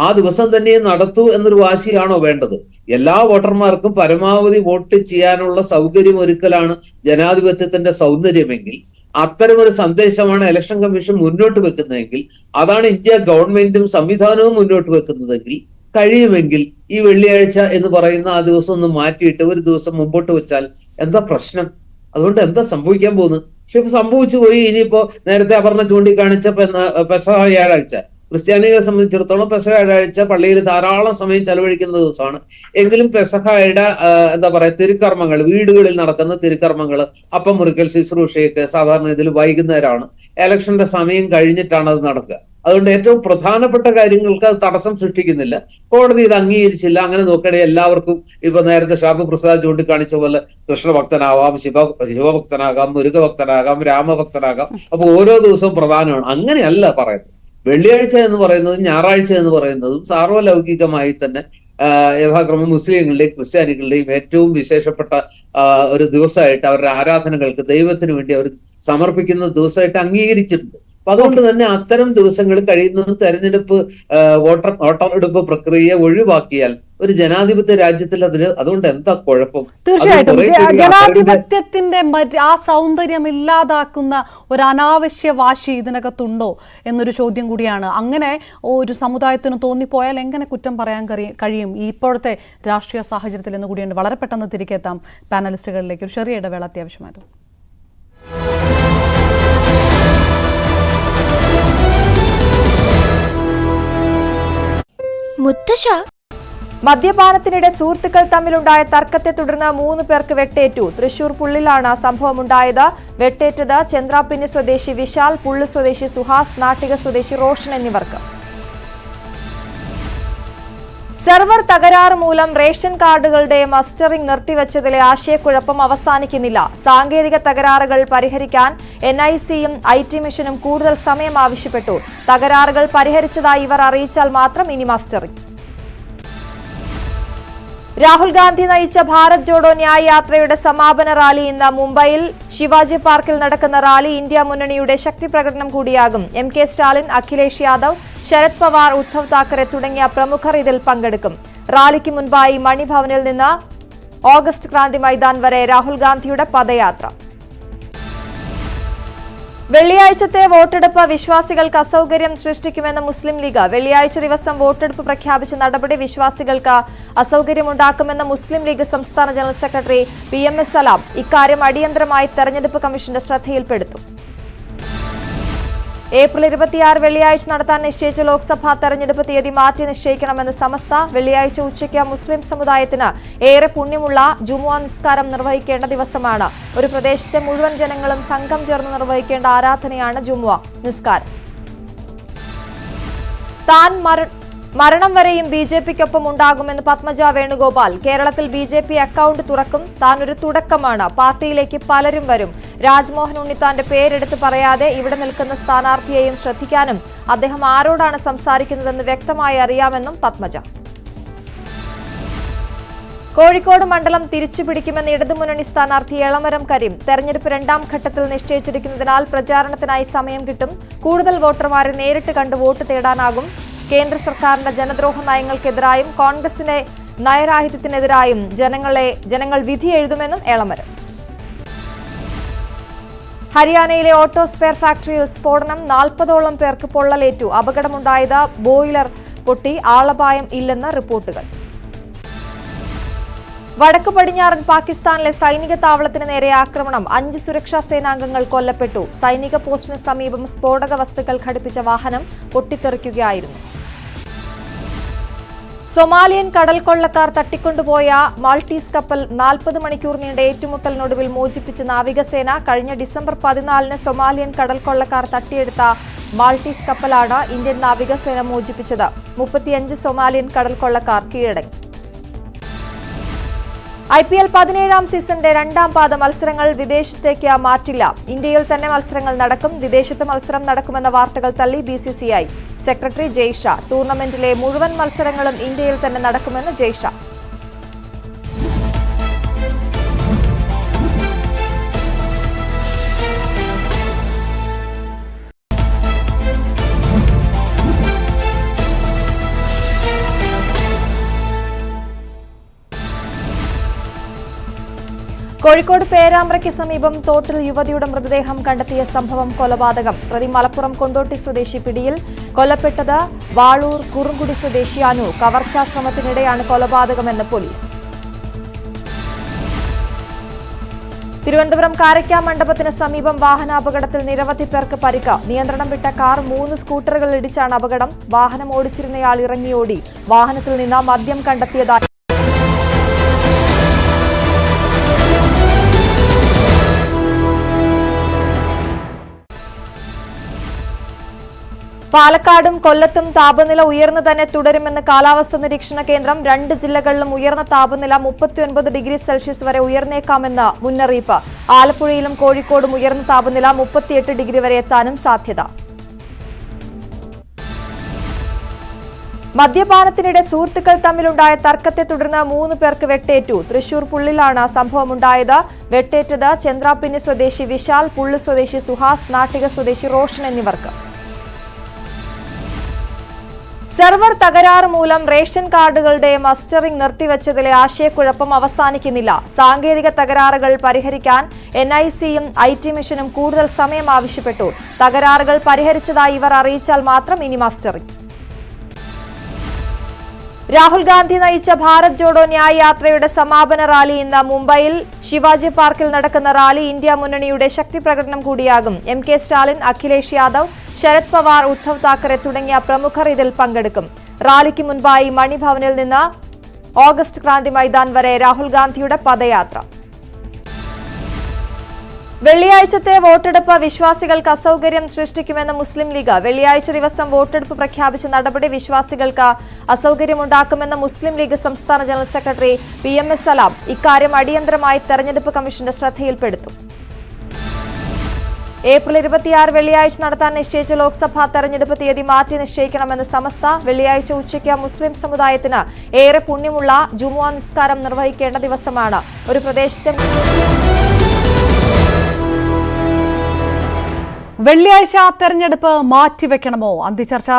ആ ദിവസം തന്നെ നടത്തൂ എന്നൊരു വാശിയാണോ വേണ്ടത്? എല്ലാ വോട്ടർമാർക്കും പരമാവധി വോട്ട് ചെയ്യാനുള്ള സൗകര്യം ഒരുക്കലാണ് ജനാധിപത്യത്തിന്റെ സൗന്ദര്യമെങ്കിൽ, അത്തരമൊരു സന്ദേശമാണ് ഇലക്ഷൻ കമ്മീഷൻ മുന്നോട്ട് വെക്കുന്നതെങ്കിൽ, അതാണ് ഇന്ത്യ ഗവൺമെന്റും സംവിധാനവും മുന്നോട്ട് വെക്കുന്നതെങ്കിൽ, കഴിയുമെങ്കിൽ ഈ വെള്ളിയാഴ്ച എന്ന് പറയുന്ന ആ ദിവസം ഒന്ന് മാറ്റിയിട്ട് ഒരു ദിവസം മുമ്പോട്ട് വെച്ചാൽ എന്താ പ്രശ്നം? അതുകൊണ്ട് എന്താ സംഭവിക്കാൻ പോകുന്നത്? പക്ഷെ ഇപ്പൊ സംഭവിച്ചു പോയി. ഇനിയിപ്പോ നേരത്തെ അപർണ ചൂണ്ടിക്കാണിച്ച പെസഹ വ്യാഴാഴ്ച, ക്രിസ്ത്യാനികളെ സംബന്ധിച്ചിടത്തോളം പെസഹ വ്യാഴാഴ്ച പള്ളിയിൽ ധാരാളം സമയം ചെലവഴിക്കുന്ന ദിവസമാണ്. എങ്കിലും പെസഹയുടെ എന്താ പറയാ തിരുക്കർമ്മങ്ങൾ, വീടുകളിൽ നടക്കുന്ന തിരുക്കർമ്മങ്ങൾ, അപ്പം മുറിക്കൽ ശുശ്രൂഷയൊക്കെ സാധാരണ ഇതിൽ വൈകുന്നേരമാണ്, ഇലക്ഷന്റെ സമയം കഴിഞ്ഞിട്ടാണ് അത് നടക്കുക. അതുകൊണ്ട് ഏറ്റവും പ്രധാനപ്പെട്ട കാര്യങ്ങൾക്ക് അത് തടസ്സം സൃഷ്ടിക്കുന്നില്ല. കോടതി ഇത് അംഗീകരിച്ചില്ല. അങ്ങനെ നോക്കുകയാണെങ്കിൽ എല്ലാവർക്കും ഇപ്പൊ നേരത്തെ ഷാബു പ്രസാദ് ചൂണ്ടിക്കാണിച്ച പോലെ കൃഷ്ണഭക്തനാവാം, ശിവഭക്തനാകാം, മുരുകഭക്തനാകാം, രാമഭക്തനാകാം. അപ്പൊ ഓരോ ദിവസവും പ്രധാനമാണ്. അങ്ങനെയല്ല പറയുന്നത്. വെള്ളിയാഴ്ച എന്ന് പറയുന്നതും ഞായറാഴ്ച എന്ന് പറയുന്നതും സാർവലൗകികമായി തന്നെ യഥാക്രമം മുസ്ലിങ്ങളുടെയും ക്രിസ്ത്യാനികളുടെയും ഏറ്റവും വിശേഷപ്പെട്ട ഒരു ദിവസമായിട്ട് അവരുടെ ആരാധനകൾക്ക് ദൈവത്തിന് വേണ്ടി അവർ സമർപ്പിക്കുന്ന ദിവസമായിട്ട് അംഗീകരിച്ചിട്ടുണ്ട്. അപ്പൊ അതുകൊണ്ട് തന്നെ അത്തരം ദിവസങ്ങൾ കഴിയുന്നതും തെരഞ്ഞെടുപ്പ് വോട്ടെടുപ്പ് പ്രക്രിയ ഒഴിവാക്കിയാൽ ഒരു ജനാധിപത്യ രാജ്യത്തിൽ അതുകൊണ്ട് എന്താ കുഴപ്പം? തീർച്ചയായിട്ടും ജനാധിപത്യത്തിന്റെ ആ സൗന്ദര്യം ഇല്ലാതാക്കുന്ന ഒരു അനാവശ്യ വാശി ഇതിനകത്തുണ്ടോ എന്നൊരു ചോദ്യം കൂടിയാണ്. അങ്ങനെ ഒരു സമുദായത്തിന് തോന്നിപ്പോയാൽ എങ്ങനെ കുറ്റം പറയാൻ കഴിയും ഇപ്പോഴത്തെ രാഷ്ട്രീയ സാഹചര്യത്തിൽ എന്ന് കൂടിയുണ്ട്. വളരെ പെട്ടെന്ന് തിരികെത്താം പാനലിസ്റ്റുകളിലേക്ക്. ഒരു ചെറിയ ഇടവേള അത്യാവശ്യമായിരുന്നു. മുത്തശ്ശ, മദ്യപാനത്തിനിടെ സുഹൃത്തുക്കൾ തമ്മിലുണ്ടായ തർക്കത്തെ തുടർന്ന് 3 പേർക്ക് വെട്ടേറ്റു. തൃശൂർ പുള്ളിലാണ് സംഭവമുണ്ടായത്. വെട്ടേറ്റത് ചന്ദ്രാപ്പിന്നി സ്വദേശി വിശാൽ, പുള്ളി സ്വദേശി സുഹാസ്, നാട്ടിക സ്വദേശി റോഷൻ എന്നിവർക്ക്. സെർവർ തകരാറ് മൂലം റേഷൻ കാർഡുകളുടെ മസ്റ്ററിംഗ് നിർത്തിവച്ചതിലെ ആശയക്കുഴപ്പം അവസാനിക്കുന്നില്ല. സാങ്കേതിക തകരാറുകൾ പരിഹരിക്കാൻ NIC-യും IT മിഷനും കൂടുതൽ സമയം ആവശ്യപ്പെട്ടു. തകരാറുകൾ പരിഹരിച്ചതായി ഇവർ അറിയിച്ചാൽ മാത്രം ഇനി മസ്റ്ററിംഗ്. രാഹുൽ ഗാന്ധി നയിച്ച ഭാരത് ജോഡോ ന്യായ് യാത്രയുടെ സമാപന റാലി ഇന്ന് മുംബൈയിൽ ശിവാജി പാർക്കിൽ നടക്കുന്ന റാലി ഇന്ത്യ മുന്നണിയുടെ ശക്തി പ്രകടനം കൂടിയാകും. MK സ്റ്റാലിൻ, അഖിലേഷ് യാദവ്, ശരത് പവാർ, ഉദ്ധവ് താക്കറെ തുടങ്ങിയ പ്രമുഖർ ഇതിൽ പങ്കെടുക്കും. റാലിക്ക് മുൻപായി മണിഭവനിൽ നിന്ന് ഓഗസ്റ്റ് ക്രാന്തി മൈതാൻ വരെ രാഹുൽ ഗാന്ധിയുടെ പദയാത്ര. വെള്ളിയാഴ്ചത്തെ വോട്ടെടുപ്പ് വിശ്വാസികൾക്ക് അസൗകര്യം സൃഷ്ടിക്കുമെന്ന് മുസ്ലിം ലീഗ്. വെള്ളിയാഴ്ച ദിവസം വോട്ടെടുപ്പ് പ്രഖ്യാപിച്ച നടപടി വിശ്വാസികൾക്ക് അസൗകര്യമുണ്ടാക്കുമെന്ന് മുസ്ലിം ലീഗ് സംസ്ഥാന ജനറൽ സെക്രട്ടറി PMS സലാം ഇക്കാര്യം അടിയന്തരമായി തെരഞ്ഞെടുപ്പ് കമ്മീഷന്റെ ശ്രദ്ധയിൽപ്പെടുത്തും. ഏപ്രിൽ 26 വെള്ളിയാഴ്ച നടത്താൻ നിശ്ചയിച്ച ലോക്സഭാ തെരഞ്ഞെടുപ്പ് തീയതി മാറ്റി നിശ്ചയിക്കണമെന്ന് സമസ്ത. വെള്ളിയാഴ്ച ഉച്ചയ്ക്ക് മുസ്ലിം സമുദായത്തിന് ഏറെ പുണ്യമുള്ള ജുമുഅ നിസ്കാരം നിർവഹിക്കേണ്ട ദിവസമാണ്. ഒരു പ്രദേശത്തെ മുഴുവൻ ജനങ്ങളും സംഘം ചേർന്ന് നിർവഹിക്കേണ്ട ആരാധനയാണ് ജുമുഅ നിസ്കാരം. മരണം വരെയും BJPക്കൊപ്പം ഉണ്ടാകുമെന്ന് പത്മജ വേണുഗോപാൽ. കേരളത്തിൽ BJP അക്കൗണ്ട് തുറക്കും. താൻ ഒരു തുടക്കമാണ്. പാർട്ടിയിലേക്ക് പലരും വരും. രാജ്മോഹൻ ഉണ്ണിത്താന്റെ പേരെടുത്ത് പറയാതെ ഇവിടെ നിൽക്കുന്ന സ്ഥാനാർത്ഥിയെയും ശ്രദ്ധിക്കാനും അദ്ദേഹം ആരോടാണ് സംസാരിക്കുന്നതെന്ന് വ്യക്തമായി അറിയാമെന്നും പത്മജ. കോഴിക്കോട് മണ്ഡലം തിരിച്ചുപിടിക്കുമെന്ന് ഇടതുമുന്നണി സ്ഥാനാർത്ഥി എളമരം കരീം. തെരഞ്ഞെടുപ്പ് രണ്ടാം ഘട്ടത്തിൽ നിശ്ചയിച്ചിരിക്കുന്നതിനാൽ പ്രചാരണത്തിനായി സമയം കിട്ടും. കൂടുതൽ വോട്ടർമാരെ നേരിട്ട് കണ്ട് വോട്ട് തേടാനാകും. കേന്ദ്ര സർക്കാരിന്റെ ജനദ്രോഹ നയങ്ങൾക്കെതിരായും കോൺഗ്രസിന്റെ നയരാഹിത്യത്തിനെതിരായും ജനങ്ങൾ വിധി എഴുതുമെന്നും എളമരം. ഹരിയാനയിലെ ഓട്ടോ സ്പെയർ ഫാക്ടറിയിൽ സ്ഫോടനം. 40ഓളം പേർക്ക് പൊള്ളലേറ്റു. അപകടമുണ്ടായത് ബോയിലർ പൊട്ടി. ആളപായം ഇല്ലെന്ന് റിപ്പോർട്ടുകൾ. വടക്കു പടിഞ്ഞാറൻ പാകിസ്ഥാനിലെ സൈനിക താവളത്തിന് നേരെ ആക്രമണം. 5 സുരക്ഷാ സേനാംഗങ്ങൾ കൊല്ലപ്പെട്ടു. സൈനിക പോസ്റ്റിന് സമീപം സ്ഫോടക വസ്തുക്കൾ ഘടിപ്പിച്ച വാഹനം പൊട്ടിത്തെറിക്കുകയായിരുന്നു. സൊമാലിയൻ കടൽ കൊള്ളക്കാർ തട്ടിക്കൊണ്ടുപോയ മാൾട്ടീസ് കപ്പൽ 40 മണിക്കൂർ നീണ്ട ഏറ്റുമുട്ടലിനൊടുവിൽ മോചിപ്പിച്ച നാവികസേന. കഴിഞ്ഞ ഡിസംബർ 14-ന് സൊമാലിയൻ കടൽ കൊള്ളക്കാർ തട്ടിയെടുത്ത മാൾട്ടീസ് കപ്പലാണ് ഇന്ത്യൻ നാവികസേന മോചിപ്പിച്ചത്. 35 സൊമാലിയൻ കടൽ കൊള്ളക്കാർ കീഴടങ്ങി. IPL 17-ാം സീസണിന്റെ രണ്ടാം പാദ മത്സരങ്ങൾ വിദേശത്തേക്ക് മാറ്റില്ല. ഇന്ത്യയിൽ തന്നെ മത്സരങ്ങൾ നടക്കും. വിദേശത്ത് മത്സരം നടക്കുമെന്ന വാർത്തകൾ തള്ളി BCCI സെക്രട്ടറി ജയ്ഷാ. ടൂർണമെന്റിലെ മുഴുവൻ മത്സരങ്ങളും ഇന്ത്യയിൽ തന്നെ നടക്കുമെന്ന് ജയ്ഷാ. കോഴിക്കോട് പേരാമ്പ്രയ്ക്ക് സമീപം തോട്ടിൽ യുവതിയുടെ മൃതദേഹം കണ്ടെത്തിയ സംഭവം കൊലപാതകം. പ്രതി മലപ്പുറം കൊണ്ടോട്ടി സ്വദേശി പിടിയിൽ. കൊല്ലപ്പെട്ടത് വാളൂർ കുറുങ്കുടി സ്വദേശി അനു. കവർച്ചാ ശ്രമത്തിനിടെയാണ് കൊലപാതകമെന്ന് പോലീസ്. തിരുവനന്തപുരം കാരയ്ക്ക മണ്ഡപത്തിന് സമീപം വാഹനാപകടത്തിൽ നിരവധി പേർക്ക് പരിക്ക്. നിയന്ത്രണം വിട്ട കാർ 3 സ്കൂട്ടറുകൾ ഇടിച്ചാണ് അപകടം. വാഹനം ഓടിച്ചിരുന്നയാൾ ഇറങ്ങിയോടി. വാഹനത്തിൽ നിന്ന് മദ്യം കണ്ടെത്തിയതായി. പാലക്കാടും കൊല്ലത്തും താപനില ഉയർന്നു തന്നെ തുടരുമെന്ന് കാലാവസ്ഥാ നിരീക്ഷണ കേന്ദ്രം. 2 ജില്ലകളിലും ഉയർന്ന താപനില 39 ഡിഗ്രി സെൽഷ്യസ് വരെ ഉയർന്നേക്കാമെന്ന് മുന്നറിയിപ്പ്. ആലപ്പുഴയിലും കോഴിക്കോടും ഉയർന്ന താപനില 38 ഡിഗ്രി വരെ എത്താനും സാധ്യത. മദ്യപാനത്തിനിടെ സുഹൃത്തുക്കൾ തമ്മിലുണ്ടായ തർക്കത്തെ തുടർന്ന് 3 പേർക്ക് വെട്ടേറ്റു. തൃശൂർ പുള്ളിലാണ് സംഭവമുണ്ടായത്. വെട്ടേറ്റത് ചന്ദ്രാപ്പിന്നി സ്വദേശി വിശാൽ, പുള്ളി സ്വദേശി സുഹാസ്, നാട്ടിക സ്വദേശി റോഷൻ എന്നിവർക്ക്. സെർവർ തകരാറ് മൂലം റേഷൻ കാർഡുകളുടെ മസ്റ്ററിംഗ് നിർത്തിവച്ചതിലെ ആശയക്കുഴപ്പം അവസാനിക്കുന്നില്ല. സാങ്കേതിക തകരാറുകൾ പരിഹരിക്കാൻ NIC-യും IT മിഷനും കൂടുതൽ സമയം ആവശ്യപ്പെട്ടു. തകരാറുകൾ പരിഹരിച്ചതായി ഇവർ അറിയിച്ചാൽ മാത്രം ഇനി മസ്റ്ററിംഗ്. രാഹുൽ ഗാന്ധി നയിച്ച ഭാരത് ജോഡോ ന്യായ് യാത്രയുടെ സമാപന റാലി ഇന്ന് മുംബൈയിൽ ശിവാജി പാർക്കിൽ നടക്കുന്ന റാലി ഇന്ത്യ മുന്നണിയുടെ ശക്തി പ്രകടനം കൂടിയാകും. MK സ്റ്റാലിൻ, അഖിലേഷ് യാദവ്, ശരത് പവാർ, ഉദ്ധവ് താക്കറെ തുടങ്ങിയ പ്രമുഖർ ഇതിൽ പങ്കെടുക്കും. റാലിക്ക് മുൻപായി മണിഭവനിൽ നിന്ന് ഓഗസ്റ്റ് ക്രാന്തി മൈതാൻ വരെ രാഹുൽ ഗാന്ധിയുടെ പദയാത്ര. വെള്ളിയാഴ്ചത്തെ വോട്ടെടുപ്പ് വിശ്വാസികൾക്ക് അസൗകര്യം സൃഷ്ടിക്കുമെന്ന് മുസ്ലിം ലീഗ്. വെള്ളിയാഴ്ച ദിവസം വോട്ടെടുപ്പ് പ്രഖ്യാപിച്ച നടപടി വിശ്വാസികൾക്ക് അസൗകര്യമുണ്ടാക്കുമെന്ന് മുസ്ലിം ലീഗ് സംസ്ഥാന ജനറൽ സെക്രട്ടറി PMS സലാം ഇക്കാര്യം അടിയന്തരമായി തെരഞ്ഞെടുപ്പ് കമ്മീഷന്റെ ശ്രദ്ധയിൽപ്പെടുത്തും. ഏപ്രിൽ 26 വെള്ളിയാഴ്ച നടത്താൻ നിശ്ചയിച്ച ലോക്സഭാ തെരഞ്ഞെടുപ്പ് തീയതി മാറ്റി നിശ്ചയിക്കണമെന്ന് സമസ്ത. വെള്ളിയാഴ്ച ഉച്ചയ്ക്ക് മുസ്ലിം സമുദായത്തിന് ഏറെ പുണ്യമുള്ള ജുമുഅ നിസ്കാരം നിർവഹിക്കേണ്ട ദിവസമാണ്. ഒരു പ്രദേശത്തെ വെള്ളിയാഴ്ച തെരഞ്ഞെടുപ്പ് മാറ്റിവെക്കണമോ? അന്തിചർച്ച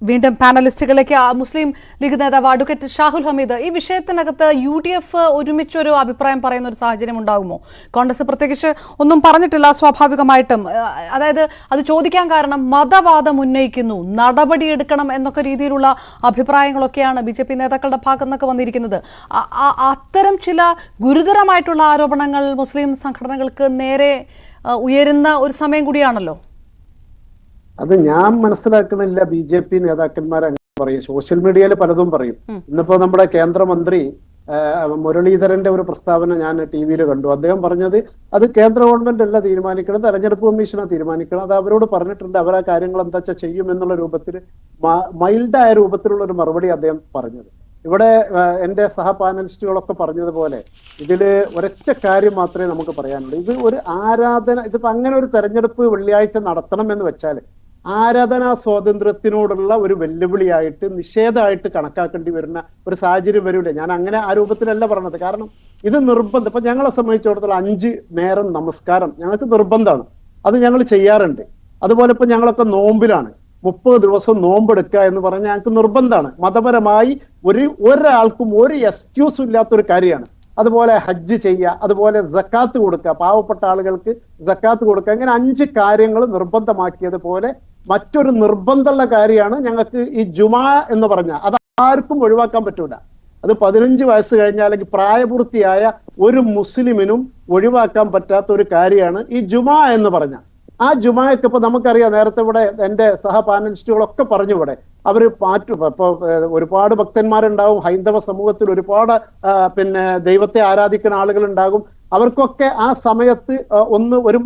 വീണ്ടും പാനലിസ്റ്റുകളിലേക്ക്. മുസ്ലിം ലീഗ് നേതാവ് അഡ്വക്കേറ്റ് ഷാഹുൽ ഹമീദ്, ഈ വിഷയത്തിനകത്ത് UDF ഒരുമിച്ചൊരു അഭിപ്രായം പറയുന്ന ഒരു സാഹചര്യം ഉണ്ടാകുമോ? കോൺഗ്രസ് പ്രത്യേകിച്ച് ഒന്നും പറഞ്ഞിട്ടില്ല സ്വാഭാവികമായിട്ടും. അതായത് അത് ചോദിക്കാൻ കാരണം മതവാദം ഉന്നയിക്കുന്നു, നടപടിയെടുക്കണം എന്നൊക്കെ രീതിയിലുള്ള അഭിപ്രായങ്ങളൊക്കെയാണ് BJP നേതാക്കളുടെ ഭാഗത്തു നിന്നൊക്കെ വന്നിരിക്കുന്നത്. അത്തരം ചില ഗുരുതരമായിട്ടുള്ള ആരോപണങ്ങൾ മുസ്ലിം സംഘടനകൾക്ക് നേരെ ഉയരുന്ന ഒരു സമയം കൂടിയാണല്ലോ. അത് ഞാൻ മനസ്സിലാക്കുന്നില്ല. BJP നേതാക്കന്മാർ അങ്ങനെ പറയും. സോഷ്യൽ മീഡിയയിൽ പലതും പറയും. ഇന്നിപ്പോ നമ്മുടെ കേന്ദ്രമന്ത്രി മുരളീധരന്റെ ഒരു പ്രസ്താവന ഞാൻ TV-യിൽ കണ്ടു. അദ്ദേഹം പറഞ്ഞത് അത് കേന്ദ്ര ഗവൺമെന്റ് അല്ല തീരുമാനിക്കണം, തെരഞ്ഞെടുപ്പ് കമ്മീഷനാണ് തീരുമാനിക്കണം, അത് അവരോട് പറഞ്ഞിട്ടുണ്ട്, അവർ ആ കാര്യങ്ങൾ എന്താ വെച്ചാൽ ചെയ്യും എന്നുള്ള രൂപത്തിൽ മൈൽഡായ രൂപത്തിലുള്ള ഒരു മറുപടി അദ്ദേഹം പറഞ്ഞത്. ഇവിടെ എന്റെ സഹപാനലിസ്റ്റുകളൊക്കെ പറഞ്ഞതുപോലെ ഇതില് ഒരൊറ്റ കാര്യം മാത്രമേ നമുക്ക് പറയാനുള്ളൂ. ഇത് ഒരു ആരാധന, ഇതിപ്പോ അങ്ങനെ ഒരു തെരഞ്ഞെടുപ്പ് വെള്ളിയാഴ്ച നടത്തണം എന്ന് വെച്ചാൽ ആരാധനാ സ്വാതന്ത്ര്യത്തിനോടുള്ള ഒരു വെല്ലുവിളിയായിട്ട് നിഷേധമായിട്ട് കണക്കാക്കേണ്ടി വരുന്ന ഒരു സാഹചര്യം വരില്ല. ഞാൻ അങ്ങനെ ആ രൂപത്തിലല്ല പറഞ്ഞത്. കാരണം ഇത് നിർബന്ധം. ഇപ്പൊ ഞങ്ങളെ സംബന്ധിച്ചിടത്തോളം 5 നേരം നമസ്കാരം ഞങ്ങൾക്ക് നിർബന്ധമാണ്, അത് ഞങ്ങൾ ചെയ്യാറുണ്ട്. അതുപോലെ ഇപ്പൊ ഞങ്ങളൊക്കെ നോമ്പിലാണ്, 30 ദിവസം നോമ്പെടുക്കുക എന്ന് പറഞ്ഞാൽ ഞങ്ങൾക്ക് നിർബന്ധമാണ്. മതപരമായി ഒരാൾക്കും ഒരു എക്സ്ക്യൂസും ഇല്ലാത്തൊരു കാര്യമാണ്. അതുപോലെ ഹജ്ജ് ചെയ്യുക, അതുപോലെ സക്കാത്ത് കൊടുക്കുക, പാവപ്പെട്ട ആളുകൾക്ക് സക്കാത്ത് കൊടുക്കുക, ഇങ്ങനെ 5 കാര്യങ്ങൾ നിർബന്ധമാക്കിയതുപോലെ മറ്റൊരു നിർബന്ധമുള്ള കാര്യമാണ് ഞങ്ങൾക്ക് ഈ ജുമാ എന്ന് പറഞ്ഞാൽ. അത് ആർക്കും ഒഴിവാക്കാൻ പറ്റൂല. അത് 15 വയസ്സ് കഴിഞ്ഞാൽ അല്ലെങ്കിൽ പ്രായപൂർത്തിയായ ഒരു മുസ്ലിമിനും ഒഴിവാക്കാൻ പറ്റാത്ത ഒരു കാര്യമാണ് ഈ ജുമാ എന്ന് പറഞ്ഞാൽ. ആ ജുമായൊക്കെ ഇപ്പൊ നമുക്കറിയാം, നേരത്തെ ഇവിടെ എന്റെ സഹപാനലിസ്റ്റുകളൊക്കെ പറഞ്ഞു, ഇവിടെ അവർ മാറ്റും. ഇപ്പൊ ഒരുപാട് ഭക്തന്മാരുണ്ടാവും, ഹൈന്ദവ സമൂഹത്തിൽ ഒരുപാട് ദൈവത്തെ ആരാധിക്കുന്ന ആളുകൾ ഉണ്ടാകും. അവർക്കൊക്കെ ആ സമയത്ത് ഒരു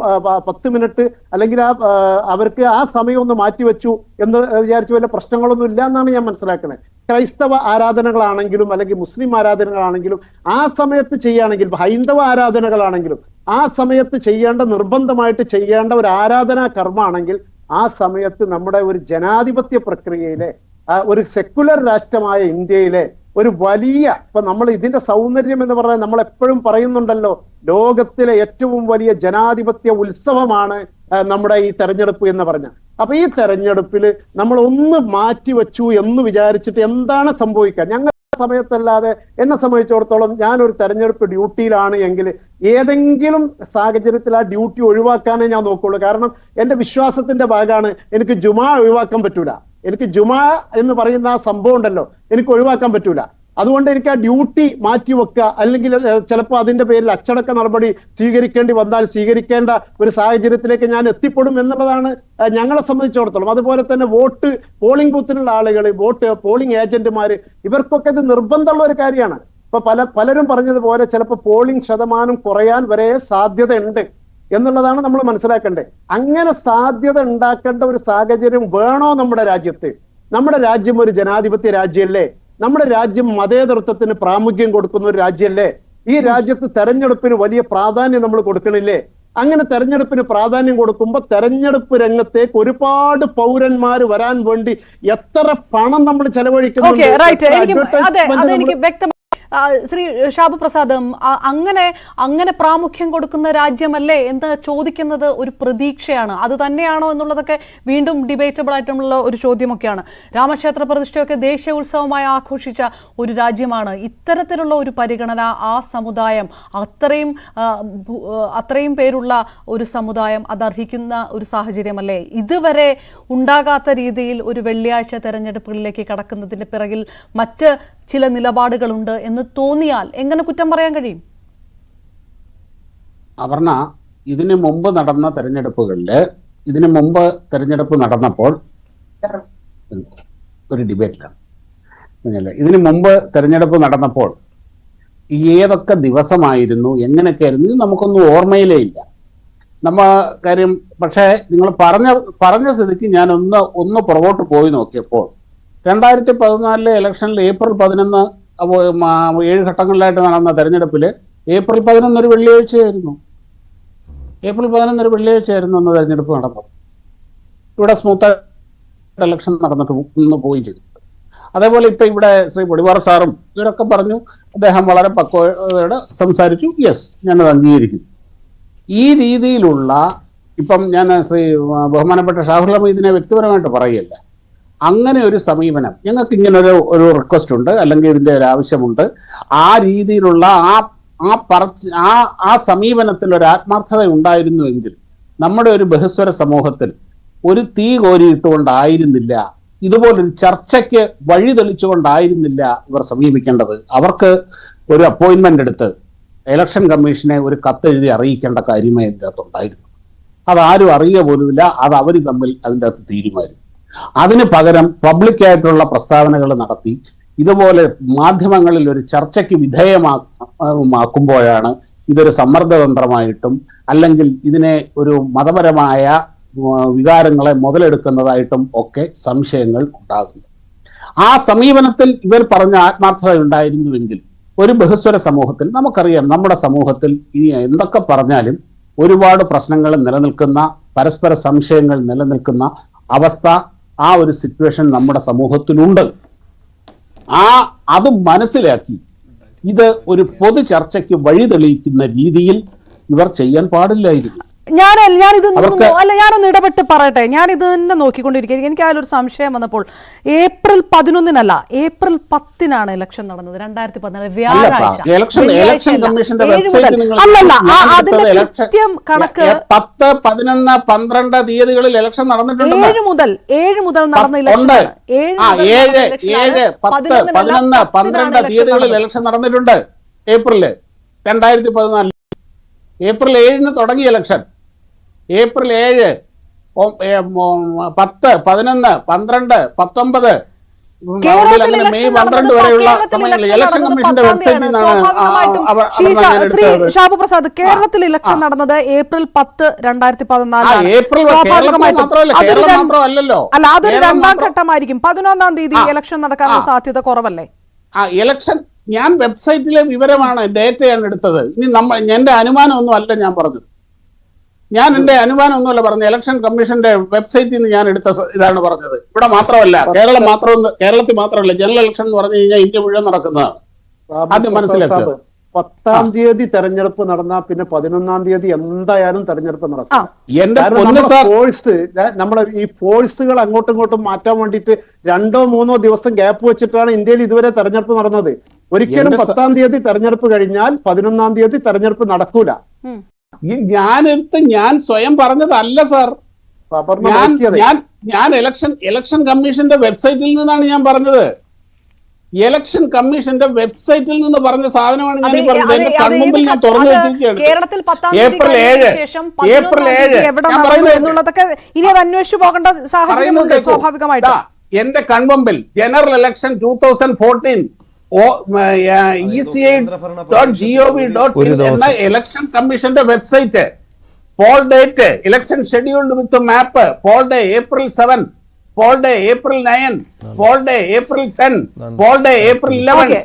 10 മിനിറ്റ് അല്ലെങ്കിൽ അവർക്ക് ആ സമയം ഒന്ന് മാറ്റിവെച്ചു എന്ന് വിചാരിച്ചു വല്ല പ്രശ്നങ്ങളൊന്നും ഇല്ല എന്നാണ് ഞാൻ മനസ്സിലാക്കുന്നത്. ക്രൈസ്തവ ആരാധനകളാണെങ്കിലും അല്ലെങ്കിൽ മുസ്ലിം ആരാധനകളാണെങ്കിലും ആ സമയത്ത് ചെയ്യുകയാണെങ്കിൽ, ഹൈന്ദവ ആരാധനകളാണെങ്കിലും ആ സമയത്ത് നിർബന്ധമായിട്ട് ചെയ്യേണ്ട ഒരു ആരാധനാ കർമ്മമാണെങ്കിൽ ആ സമയത്ത് നമ്മുടെ ഒരു ജനാധിപത്യ പ്രക്രിയയിലെ ഒരു സെക്കുലർ രാഷ്ട്രമായ ഇന്ത്യയിലെ ഒരു വലിയ, ഇപ്പൊ നമ്മൾ ഇതിന്റെ സൗന്ദര്യം എന്ന് പറഞ്ഞാൽ നമ്മൾ എപ്പോഴും പറയുന്നുണ്ടല്ലോ, ലോകത്തിലെ ഏറ്റവും വലിയ ജനാധിപത്യ ഉത്സവമാണ് നമ്മുടെ ഈ തെരഞ്ഞെടുപ്പ് എന്ന് പറഞ്ഞ. അപ്പൊ ഈ തെരഞ്ഞെടുപ്പിൽ നമ്മൾ ഒന്ന് മാറ്റിവെച്ചു എന്ന് വിചാരിച്ചിട്ട് എന്താണ് സംഭവിക്കുക? ഞങ്ങൾ സമയത്തല്ലാതെ എന്നെ സംബന്ധിച്ചിടത്തോളം ഞാനൊരു തെരഞ്ഞെടുപ്പ് ഡ്യൂട്ടിയിലാണ് എങ്കിൽ ഏതെങ്കിലും സാഹചര്യത്തിൽ ആ ഡ്യൂട്ടി ഒഴിവാക്കാനേ ഞാൻ നോക്കുള്ളൂ. കാരണം എന്റെ വിശ്വാസത്തിന്റെ ഭാഗമാണ്, എനിക്ക് ജുമാ ഒഴിവാക്കാൻ പറ്റൂല. എനിക്ക് ജുമാ എന്ന് പറയുന്ന ആ സംഭവം ഉണ്ടല്ലോ, എനിക്ക് ഒഴിവാക്കാൻ പറ്റൂല. അതുകൊണ്ട് എനിക്ക് ആ ഡ്യൂട്ടി മാറ്റിവെക്കുക, അല്ലെങ്കിൽ ചിലപ്പോൾ അതിന്റെ പേരിൽ അച്ചടക്ക നടപടി സ്വീകരിക്കേണ്ടി വന്നാൽ സ്വീകരിക്കേണ്ട ഒരു സാഹചര്യത്തിലേക്ക് ഞാൻ എത്തിപ്പെടും എന്നുള്ളതാണ് ഞങ്ങളെ സംബന്ധിച്ചിടത്തോളം. അതുപോലെ തന്നെ പോളിംഗ് ബൂത്തിലുള്ള ആളുകൾ, പോളിംഗ് ഏജന്റുമാര്, ഇവർക്കൊക്കെ ഇത് നിർബന്ധമുള്ള ഒരു കാര്യമാണ്. ഇപ്പൊ പലരും പറഞ്ഞതുപോലെ ചിലപ്പോൾ പോളിംഗ് ശതമാനം കുറയാൻ വരെ സാധ്യതയുണ്ട് എന്നുള്ളതാണ് നമ്മൾ മനസ്സിലാക്കേണ്ടത്. അങ്ങനെ സാധ്യത ഉണ്ടാക്കേണ്ട ഒരു സാഹചര്യം വേണോ നമ്മുടെ രാജ്യത്ത്? നമ്മുടെ രാജ്യം ഒരു ജനാധിപത്യ രാജ്യമല്ലേ? നമ്മുടെ രാജ്യം മതേതരത്വത്തിന് പ്രാമുഖ്യം കൊടുക്കുന്ന ഒരു രാജ്യമല്ലേ? ഈ രാജ്യത്ത് തെരഞ്ഞെടുപ്പിന് വലിയ പ്രാധാന്യം നമ്മൾ കൊടുക്കണില്ലേ? അങ്ങനെ തെരഞ്ഞെടുപ്പിന് പ്രാധാന്യം കൊടുക്കുമ്പോൾ തെരഞ്ഞെടുപ്പ് രംഗത്തേക്ക് ഒരുപാട് പൗരന്മാർ വരാൻ വേണ്ടി എത്ര പണം നമ്മൾ ചെലവഴിക്കുന്നു? ശ്രീ ഷാബു പ്രസാദ്, അങ്ങനെ പ്രാമുഖ്യം കൊടുക്കുന്ന രാജ്യമല്ലേ എന്ന് ചോദിക്കുന്നത് ഒരു പ്രതീക്ഷയാണ്. അത് തന്നെയാണോ എന്നുള്ളതൊക്കെ വീണ്ടും ഡിബേറ്റബിൾ ആയിട്ടുള്ള ഒരു ചോദ്യമൊക്കെയാണ്. രാമക്ഷേത്ര പ്രതിഷ്ഠയൊക്കെ ദേശീയ ഉത്സവമായി ആഘോഷിച്ച ഒരു രാജ്യമാണ്. ഇത്തരത്തിലുള്ള ഒരു പരിഗണന ആ സമുദായം, അത്രയും പേരുള്ള ഒരു സമുദായം അതർഹിക്കുന്ന ഒരു സാഹചര്യമല്ലേ? ഇതുവരെ ഉണ്ടാകാത്ത രീതിയിൽ ഒരു വെള്ളിയാഴ്ച തെരഞ്ഞെടുപ്പുകളിലേക്ക് കടക്കുന്നതിന്റെ പിറകിൽ മറ്റ് ചില നിലപാടുകളുണ്ട് എന്ന് തോന്നിയാൽ എങ്ങനെ കുറ്റം പറയാൻ കഴിയും? അപർണ, ഇതിനു മുമ്പ് നടന്ന തെരഞ്ഞെടുപ്പുകളില്, ഇതിനു മുമ്പ് തെരഞ്ഞെടുപ്പ് നടന്നപ്പോൾ ഒരു ഡിബേറ്റിലാണ്, ഇതിനു മുമ്പ് തെരഞ്ഞെടുപ്പ് നടന്നപ്പോൾ ഏതൊക്കെ ദിവസമായിരുന്നു, എങ്ങനെയൊക്കെയായിരുന്നു, ഇത് നമുക്കൊന്നും ഓർമ്മയിലേ ഇല്ല കാര്യം. പക്ഷേ നിങ്ങൾ പറഞ്ഞ സ്ഥിതിക്ക് ഞാൻ ഒന്ന് പുറകോട്ട് പോയി നോക്കിയപ്പോൾ 2014 ഇലക്ഷനിൽ ഏപ്രിൽ 11, 7 ഘട്ടങ്ങളിലായിട്ട് നടന്ന തെരഞ്ഞെടുപ്പിൽ ഏപ്രിൽ 11 ഒരു വെള്ളിയാഴ്ചയായിരുന്നു. ഏപ്രിൽ 11 ഒരു വെള്ളിയാഴ്ചയായിരുന്നു അന്ന് തെരഞ്ഞെടുപ്പ് നടന്നത്. ഇവിടെ സ്മൂത്തായിട്ട് ഇലക്ഷൻ നടന്നിട്ട് പോയി ചെയ്തു. അതേപോലെ ഇപ്പൊ ഇവിടെ ശ്രീ പൊടിവാർ സാറും ഇവരൊക്കെ പറഞ്ഞു, അദ്ദേഹം വളരെ പക്വതയോടെ സംസാരിച്ചു. യെസ്, ഞാനത് അംഗീകരിക്കുന്നു. ഈ രീതിയിലുള്ള, ഇപ്പം ഞാൻ ബഹുമാനപ്പെട്ട ഷാഹുൽ ഹമീദിനെ വ്യക്തിപരമായിട്ട് പറയുകയല്ല, അങ്ങനെ ഒരു സമീപനം ഞങ്ങൾക്ക് ഇങ്ങനെ ഒരു റിക്വസ്റ്റ് ഉണ്ട്, അല്ലെങ്കിൽ ഇതിന്റെ ഒരു ആവശ്യമുണ്ട്. ആ രീതിയിലുള്ള ആ സമീപനത്തിൽ ഒരു ആത്മാർത്ഥത ഉണ്ടായിരുന്നുവെങ്കിൽ നമ്മുടെ ഒരു ബഹുസ്വര സമൂഹത്തിൽ ഒരു തീ കോരിയിട്ടുകൊണ്ടായിരുന്നില്ല, ഇതുപോലൊരു ചർച്ചയ്ക്ക് വഴി തെളിച്ചുകൊണ്ടായിരുന്നില്ല ഇവർ സമീപിക്കേണ്ടത്. അവർക്ക് ഒരു അപ്പോയിന്റ്മെന്റ് എടുത്ത് ഇലക്ഷൻ കമ്മീഷനെ ഒരു കത്തെഴുതി അറിയിക്കേണ്ട കാര്യമേ ഇതിൻ്റെ അകത്തുണ്ടായിരുന്നു. അതാരും അറിയുക പോലുമില്ല. അത് അവർ തമ്മിൽ അതിൻ്റെ അകത്ത് തീരുമാനിക്കും. അതിന് പകരം പബ്ലിക്കായിട്ടുള്ള പ്രസ്താവനകൾ നടത്തി ഇതുപോലെ മാധ്യമങ്ങളിൽ ഒരു ചർച്ചയ്ക്ക് വിധേയമാക്കുമ്പോഴാണ് ഇതൊരു സമ്മർദ്ദതന്ത്രമായിട്ടും അല്ലെങ്കിൽ ഇതിനെ ഒരു മതപരമായ വികാരങ്ങളെ മുതലെടുക്കുന്നതായിട്ടും ഒക്കെ സംശയങ്ങൾ ഉണ്ടാകുന്നു. ആ സമീപനത്തിൽ ഇവർ പറഞ്ഞ ആത്മാർത്ഥത ഉണ്ടായിരുന്നുവെങ്കിൽ ഒരു ബഹുസ്വര സമൂഹത്തിൽ, നമുക്കറിയാം നമ്മുടെ സമൂഹത്തിൽ ഇനി എന്തൊക്കെ പറഞ്ഞാലും ഒരുപാട് പ്രശ്നങ്ങൾ നിലനിൽക്കുന്ന, പരസ്പര സംശയങ്ങൾ നിലനിൽക്കുന്ന അവസ്ഥ, ആ ഒരു സിറ്റുവേഷൻ നമ്മുടെ സമൂഹത്തിലുണ്ട്. അത് മനസ്സിലാക്കി ഇത് ഒരു പൊതു ചർച്ചയ്ക്ക് വഴി തെളിയിക്കുന്ന രീതിയിൽ ഇവർ ചെയ്യാൻ പാടില്ലായിരുന്നു. ഞാനൊന്ന് ഇടപെട്ട് പറയട്ടെ. ഞാൻ ഇത് തന്നെ നോക്കിക്കൊണ്ടിരിക്കുക. എനിക്ക് അതിലൊരു സംശയം വന്നപ്പോൾ ഏപ്രിൽ 11-നല്ല, ഏപ്രിൽ 10-നാണ് ഇലക്ഷൻ നടന്നത്. 2014 വ്യാഴാഴ്ച. അതിന്റെ കൃത്യം കണക്ക് 10, 11, 12 തീയതികളിൽ ഇലക്ഷൻ നടന്നിട്ടുണ്ട്. 7 മുതൽ നടന്ന ഇലക്ഷൻ 7, 10, 11, 12 തീയതികളിൽ ഇലക്ഷൻ നടന്നിട്ടുണ്ട്. ഏപ്രില് 2014 ഏപ്രിൽ 7-ന് തുടങ്ങിയ ഇലക്ഷൻ. ഏപ്രിൽ 7, 10, 11, 12, 19 അങ്ങനെ മെയ് 12 വരെയുള്ള സമയങ്ങളിൽ ഇലക്ഷൻ കമ്മീഷന്റെ വെബ്സൈറ്റിൽ നിന്നാണ് ഷാബു പ്രസാദ്, കേരളത്തിൽ ഇലക്ഷൻ നടന്നത് ഏപ്രിൽ 10, 2014. ഏപ്രിൽ മാത്രമല്ലോ, അല്ല, അതൊരു രണ്ടാം ഘട്ടമായിരിക്കും. 11-ാം തീയതി ഇലക്ഷൻ നടക്കാനുള്ള സാധ്യത കുറവല്ലേ? ഇലക്ഷൻ ഞാൻ വെബ്സൈറ്റിലെ വിവരമാണ്, ഡേറ്റയാണ് എടുത്തത്. ഇനി എന്റെ അനുമാനമൊന്നും അല്ല ഞാൻ പറഞ്ഞത്. എന്റെ അനുമാനമൊന്നുമല്ല പറഞ്ഞത്. ഇലക്ഷൻ കമ്മീഷന്റെ വെബ്സൈറ്റിൽ നിന്ന് ഞാൻ എടുത്ത ഇതാണ് പറഞ്ഞത്. ഇവിടെ മാത്രമല്ല, കേരളത്തിൽ മാത്രമല്ല, ജനറൽ ഇലക്ഷൻ എന്ന് പറഞ്ഞു കഴിഞ്ഞാൽ ഇന്ത്യ മുഴുവൻ നടക്കുന്നതാണ്. ആദ്യം മനസ്സിലാക്കുക. 10-ാം തീയതി തെരഞ്ഞെടുപ്പ് നടന്നാൽ പിന്നെ 11-ാം തീയതി എന്തായാലും തെരഞ്ഞെടുപ്പ് നടക്കും. നമ്മുടെ ഈ ഫോഴ്സുകൾ അങ്ങോട്ടും ഇങ്ങോട്ടും മാറ്റാൻ വേണ്ടിയിട്ട് 2-3 ദിവസം ഗ്യാപ്പ് വെച്ചിട്ടാണ് ഇന്ത്യയിൽ ഇതുവരെ തെരഞ്ഞെടുപ്പ് നടന്നത്. ഒരിക്കലും 10-ാം തീയതി തെരഞ്ഞെടുപ്പ് കഴിഞ്ഞാൽ 11-ാം തീയതി തെരഞ്ഞെടുപ്പ് നടക്കൂല. ഞാൻ സ്വയം പറഞ്ഞതല്ല സാർ. ഞാൻ ഇലക്ഷൻ കമ്മീഷന്റെ വെബ്സൈറ്റിൽ നിന്നാണ് ഞാൻ പറഞ്ഞത്. ഇലക്ഷൻ കമ്മീഷന്റെ വെബ്സൈറ്റിൽ നിന്ന് പറഞ്ഞ സാധനമാണ് ഞാൻ പറഞ്ഞത്. എന്റെ കൺമുമ്പിൽ ഞാൻ തുറന്നു വെച്ചിരിക്കുകയാണ്. ഏപ്രിൽ 7 എന്റെ കൺമുമ്പിൽ ജനറൽ ഇലക്ഷൻ 2014 ECI.gov.in എന്ന ഇലക്ഷൻ കമ്മീഷന്റെ website. Poll date, election scheduled with map, poll day April 7, poll day April 9, poll day April 10, poll day April 11,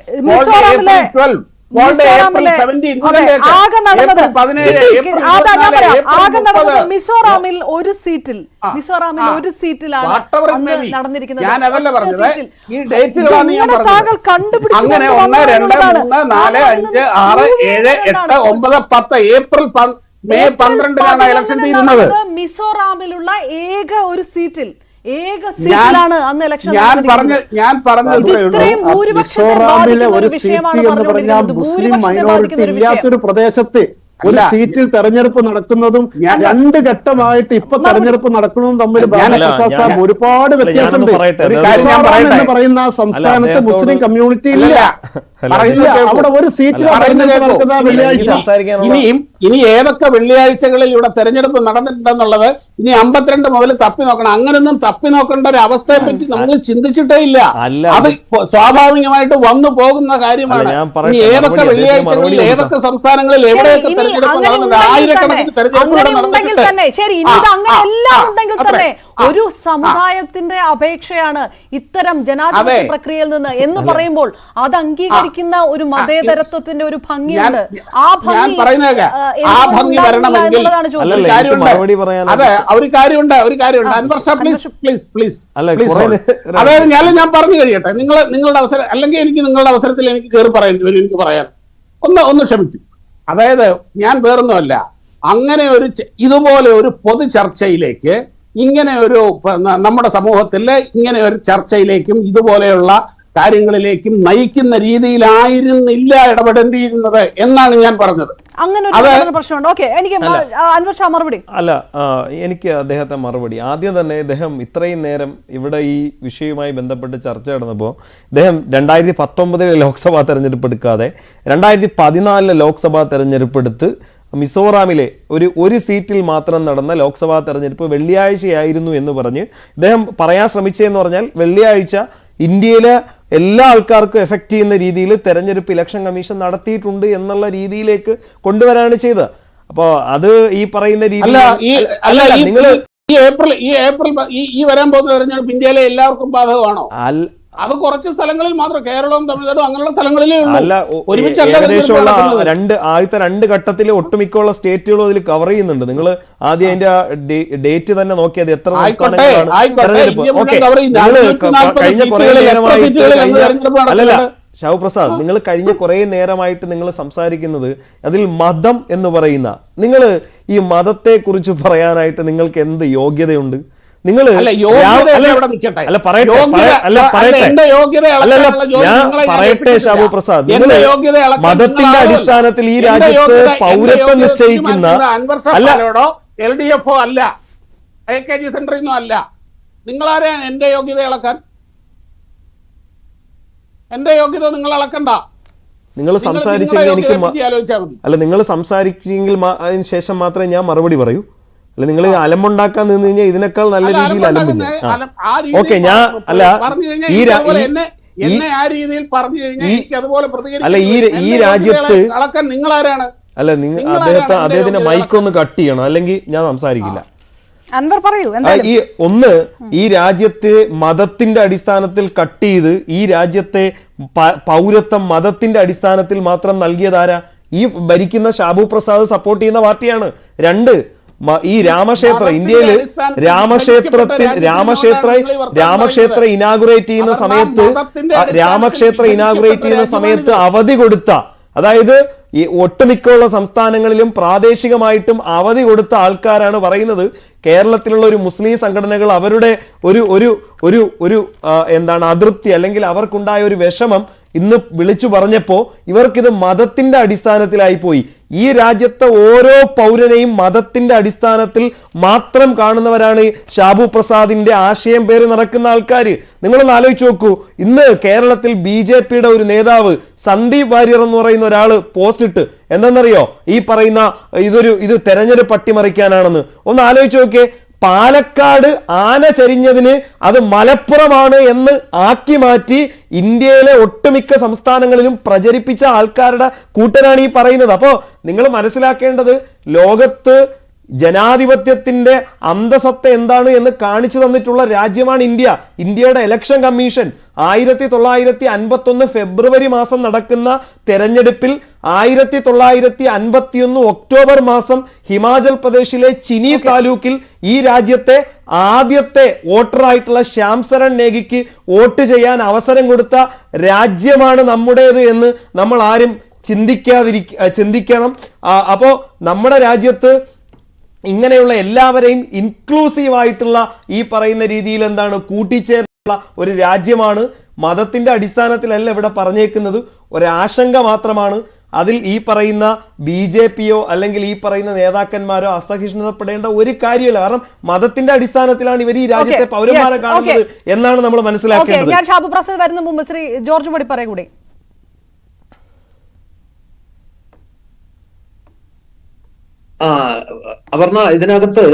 poll day April 12, poll day April 17. മിസോറാമിൽ ഒരു സീറ്റിലാണ് നടന്നിരിക്കുന്നത്. ഞാൻ അതല്ല പറഞ്ഞത്, ഈ ഡേറ്റുകളാണ് ഞാൻ പറഞ്ഞത്. അങ്ങനെ 1, 2, 3, 4, 5, 6, 7, 8, 9, 10 ഏപ്രിൽ മെയ് 12-നാണ് ഇലക്ഷൻ തീരുന്നത്. മിസോറാമിലുള്ള ഏക സീറ്റിലാണ് അന്ന് ഇലക്ഷൻ. ഞാൻ പറഞ്ഞത് ഇത്രയും ഭൂരിപക്ഷത്തെ ബാധിക്കുന്ന ഒരു വിഷയമാണ് പറഞ്ഞുകൊണ്ടിരിക്കുന്നത്. ഭൂരിപക്ഷത്തെ ബാധിക്കുന്ന ഒരു വിഷയം. ഇല്ലാത്തൊരു പ്രദേശത്ത് ഒരു സീറ്റിൽ തെരഞ്ഞെടുപ്പ് നടക്കുന്നതും 2 ഘട്ടമായിട്ട് ഇപ്പൊ തെരഞ്ഞെടുപ്പ് നടക്കുന്നതും തമ്മിൽ ഒരുപാട് വ്യത്യാസമുണ്ട്. എന്ന് പറയുന്ന സംസ്ഥാനത്ത് മുസ്ലിം കമ്മ്യൂണിറ്റി ഇല്ല. അവിടെ ഒരു സീറ്റിൽ നടക്കുന്ന വെള്ളിയാഴ്ച. ഇനി ഏതൊക്കെ വെള്ളിയാഴ്ചകളിൽ ഇവിടെ തെരഞ്ഞെടുപ്പ് നടന്നിട്ടുണ്ടെന്നുള്ളത് ഇനി 52 മുതൽ തപ്പി നോക്കണം. അങ്ങനൊന്നും തപ്പി നോക്കേണ്ട ഒരു അവസ്ഥയെ പറ്റി നമ്മൾ ചിന്തിച്ചിട്ടേ ഇല്ല. അത് സ്വാഭാവികമായിട്ട് വന്നു പോകുന്ന കാര്യമാണ്. ഇനി ഏതൊക്കെ വെള്ളിയാഴ്ചകളിൽ ഏതൊക്കെ സംസ്ഥാനങ്ങളിൽ എവിടെയൊക്കെ തെരഞ്ഞെടുപ്പ് നടന്നിട്ടുണ്ട്, ആയിരക്കണക്കിന് തെരഞ്ഞെടുപ്പ് ഒരു സമുദായത്തിന്റെ അപേക്ഷയാണ് ഇത്തരം ജനാധിപത്യ പ്രക്രിയയിൽ നിന്ന് എന്ന് പറയുമ്പോൾ അത് അംഗീകരിക്കുന്ന ഒരു മതേതരത്വത്തിന്റെ ഒരു ഭംഗിയുണ്ട്. ആ ഭംഗി വരണമെങ്കിൽ ഒരു കാര്യമുണ്ട്. അൻവർ ഷാ പ്ലീസ്. അതായത് ഞാൻ പറഞ്ഞു കഴിയട്ടെ. നിങ്ങളുടെ അവസരം, അല്ലെങ്കിൽ എനിക്ക് നിങ്ങളുടെ അവസരത്തിൽ എനിക്ക് കയറി പറയേണ്ടി വരും. എനിക്ക് പറയാൻ ഒന്ന് ക്ഷമിക്കും. അതായത് ഞാൻ വേറൊന്നുമല്ല, അങ്ങനെ ഒരു ഇതുപോലെ ഒരു പൊതു ചർച്ചയിലേക്ക്, ഇങ്ങനെ ഒരു നമ്മുടെ സമൂഹത്തിലെ ഇങ്ങനെ ഒരു ചർച്ചയിലേക്കും ഇതുപോലെയുള്ള കാര്യങ്ങളിലേക്കും നയിക്കുന്ന രീതിയിലായിരുന്നില്ല ഇടപെടേണ്ടിയിരുന്നത് എന്നാണ് ഞാൻ പറഞ്ഞത്. അല്ല, എനിക്ക് അദ്ദേഹത്തെ മറുപടി. ആദ്യം തന്നെ ഇദ്ദേഹം ഇത്രയും നേരം ഇവിടെ ഈ വിഷയവുമായി ബന്ധപ്പെട്ട് ചർച്ച നടന്നപ്പോൾ ഇദ്ദേഹം 2019 ലോക്സഭാ തെരഞ്ഞെടുപ്പ് എടുക്കാതെ 2014 ലോക്സഭാ തെരഞ്ഞെടുപ്പ് എടുത്ത് മിസോറാമിലെ ഒരു സീറ്റിൽ മാത്രം നടന്ന ലോക്സഭാ തെരഞ്ഞെടുപ്പ് വെള്ളിയാഴ്ചയായിരുന്നു എന്ന് പറഞ്ഞ് ഇദ്ദേഹം പറയാൻ ശ്രമിച്ചതെന്ന് പറഞ്ഞാൽ, വെള്ളിയാഴ്ച ഇന്ത്യയിലെ എല്ലാ ആൾക്കാർക്കും എഫക്ട് ചെയ്യുന്ന രീതിയിൽ തെരഞ്ഞെടുപ്പ് ഇലക്ഷൻ കമ്മീഷൻ നടത്തിയിട്ടുണ്ട് എന്നുള്ള രീതിയിലേക്ക് കൊണ്ടുവരാണ് ചെയ്തത്. അപ്പോ അത് ഈ പറയുന്ന രീതിയിൽ നിങ്ങൾ ഈ വരാൻ പോകുന്ന തെരഞ്ഞെടുപ്പ് ഇന്ത്യയിലെ എല്ലാവർക്കും ബാധകമാണോ? അത് കുറച്ച് സ്ഥലങ്ങളിൽ മാത്രം, കേരളവും തമിഴ്നാടും അങ്ങനെയുള്ള സ്ഥലങ്ങളിലേ അല്ല. ഏകദേശമുള്ള ആദ്യത്തെ 2 ഘട്ടത്തിൽ ഒട്ടുമിക്കുള്ള സ്റ്റേറ്റുകളും അതിൽ കവർ ചെയ്യുന്നുണ്ട്. നിങ്ങൾ ആദ്യം അതിന്റെ ഡേറ്റ് തന്നെ നോക്കിയത് എത്ര സംസ്ഥാനങ്ങളാണ് അല്ലല്ല ഷാഹു പ്രസാദ്, നിങ്ങൾ കഴിഞ്ഞ കുറെ നേരമായിട്ട് നിങ്ങൾ സംസാരിക്കുന്നത് അതിൽ മതം എന്ന് പറയുന്ന, നിങ്ങൾ ഈ മതത്തെ കുറിച്ച് പറയാനായിട്ട് നിങ്ങൾക്ക് എന്ത് യോഗ്യതയുണ്ട്? നിങ്ങൾ പറയട്ടെ ഷാബു പ്രസാദ്, നിങ്ങൾ മതത്തിന്റെ അടിസ്ഥാനത്തിൽ ഈ രാജ്യത്ത് പൗരത്വം നിശ്ചയിക്കുന്ന LDF അല്ല, AKG സെന്ററിൽ അല്ല. നിങ്ങളാരെയാണ് എന്റെ യോഗ്യത ഇളക്കാൻ? എന്റെ യോഗ്യത നിങ്ങൾ അളക്കണ്ട. നിങ്ങൾ സംസാരിച്ചെങ്കിൽ എനിക്ക് അല്ല, നിങ്ങൾ സംസാരിച്ചെങ്കിൽ അതിന് ശേഷം മാത്രമേ ഞാൻ മറുപടി പറയൂ. അല്ല, നിങ്ങൾ അലമ്പുണ്ടാക്കാൻ നിന്ന് കഴിഞ്ഞാൽ ഇതിനേക്കാൾ നല്ല രീതിയിൽ അലമ്പില്ല. ഓക്കെ, ഞാൻ അല്ല ഈ രാജ്യത്ത് നിങ്ങളാരാണ്? അല്ല, അദ്ദേഹത്തിന്റെ മൈക്കൊന്ന് കട്ട് ചെയ്യണം, അല്ലെങ്കിൽ ഞാൻ സംസാരിക്കില്ല. അൻവർ പറയൂ. ഈ രാജ്യത്തെ മതത്തിന്റെ അടിസ്ഥാനത്തിൽ കട്ട് ചെയ്ത് ഈ രാജ്യത്തെ പൗരത്വം മതത്തിന്റെ അടിസ്ഥാനത്തിൽ മാത്രം നൽകിയതാരാ? ഈ ഭരിക്കുന്ന ഷാബു പ്രസാദ് സപ്പോർട്ട് ചെയ്യുന്ന പാർട്ടിയാണ്. 2, ഈ രാമക്ഷേത്ര ഇന്ത്യയില് രാമക്ഷേത്ര ഇനാഗുറേറ്റ് ചെയ്യുന്ന സമയത്ത് അവധി കൊടുത്ത, അതായത് ഈ ഒട്ടുമിക്കുള്ള സംസ്ഥാനങ്ങളിലും പ്രാദേശികമായിട്ടും അവധി കൊടുത്ത ആൾക്കാരാണ് പറയുന്നത്. കേരളത്തിലുള്ള ഒരു മുസ്ലിം സംഘടനകൾ അവരുടെ ഒരു എന്താണ് അതൃപ്തി അല്ലെങ്കിൽ അവർക്കുണ്ടായ ഒരു വിഷമം ഇന്ന് വിളിച്ചു പറഞ്ഞപ്പോ ഇവർക്കിത് മതത്തിന്റെ അടിസ്ഥാനത്തിലായി പോയി. ഈ രാജ്യത്തെ ഓരോ പൗരനെയും മതത്തിന്റെ അടിസ്ഥാനത്തിൽ മാത്രം കാണുന്നവരാണ് ഷാബു പ്രസാദിന്റെ ആശയം പേര് നടക്കുന്ന ആൾക്കാർ. നിങ്ങളൊന്ന് ആലോചിച്ച് നോക്കൂ. ഇന്ന് കേരളത്തിൽ BJPയുടെ ഒരു നേതാവ് സന്ദീപ് വാര്യർ എന്ന് പറയുന്ന ഒരാള് പോസ്റ്റ് ഇട്ട്, എന്തെന്നറിയോ? ഈ പറയുന്ന ഇത് തെരഞ്ഞെടുപ്പ് അട്ടിമറിക്കാനാണെന്ന്. ഒന്ന് ആലോചിച്ച് നോക്കിയേ. പാലക്കാട് ആന ചരിഞ്ഞതിന് അത് മലപ്പുറമാണ് എന്ന് ആക്കി മാറ്റി ഇന്ത്യയിലെ ഒട്ടുമിക്ക സംസ്ഥാനങ്ങളിലും പ്രചരിപ്പിച്ച ആൾക്കാരുടെ കൂട്ടരാണ് ഈ പറയുന്നത്. അപ്പോ നിങ്ങൾ മനസ്സിലാക്കേണ്ടത്, ലോകത്ത് ജനാധിപത്യത്തിന്റെ അന്തസത്ത എന്താണ് എന്ന് കാണിച്ചു തന്നിട്ടുള്ള രാജ്യമാണ് ഇന്ത്യ. ഇന്ത്യയുടെ ഇലക്ഷൻ കമ്മീഷൻ 1951 ഫെബ്രുവരി മാസം നടക്കുന്ന തെരഞ്ഞെടുപ്പിൽ 1951 ഒക്ടോബർ മാസം ഹിമാചൽ പ്രദേശിലെ ചിനി താലൂക്കിൽ ഈ രാജ്യത്തെ ആദ്യത്തെ വോട്ടറായിട്ടുള്ള ശ്യാം സരൺ നേഗിക്ക് വോട്ട് ചെയ്യാൻ അവസരം കൊടുത്ത രാജ്യമാണ് നമ്മുടേത് എന്ന് നമ്മൾ ആരും ചിന്തിക്കണം. അപ്പോ നമ്മുടെ രാജ്യത്ത് ഇങ്ങനെയുള്ള എല്ലാവരെയും ഇൻക്ലൂസീവ് ആയിട്ടുള്ള ഈ പറയുന്ന രീതിയിൽ എന്താണ് കൂട്ടിച്ചേർന്നുള്ള ഒരു രാജ്യമാണ്. മതത്തിന്റെ അടിസ്ഥാനത്തിലല്ല ഇവിടെ പറഞ്ഞേക്കുന്നത്, ഒരാശങ്ക മാത്രമാണ്. അതിൽ ഈ പറയുന്ന BJPയോ അല്ലെങ്കിൽ ഈ പറയുന്ന നേതാക്കന്മാരോ അസഹിഷ്ണുതപ്പെടേണ്ട ഒരു കാര്യമില്ല. കാരണം മതത്തിന്റെ അടിസ്ഥാനത്തിലാണ് ഇവർ ഈ രാജ്യത്തെ പൗരന്മാരെ കാണുന്നത് എന്നാണ് നമ്മൾ മനസ്സിലാക്കേണ്ടത്. ഞാൻ ഷാബു പ്രസാദ് വരുന്ന മുമ്പ് ശ്രീ ജോർജ് പടിപ്പറ കൂടി. അപർണ, ഇതിനകത്ത്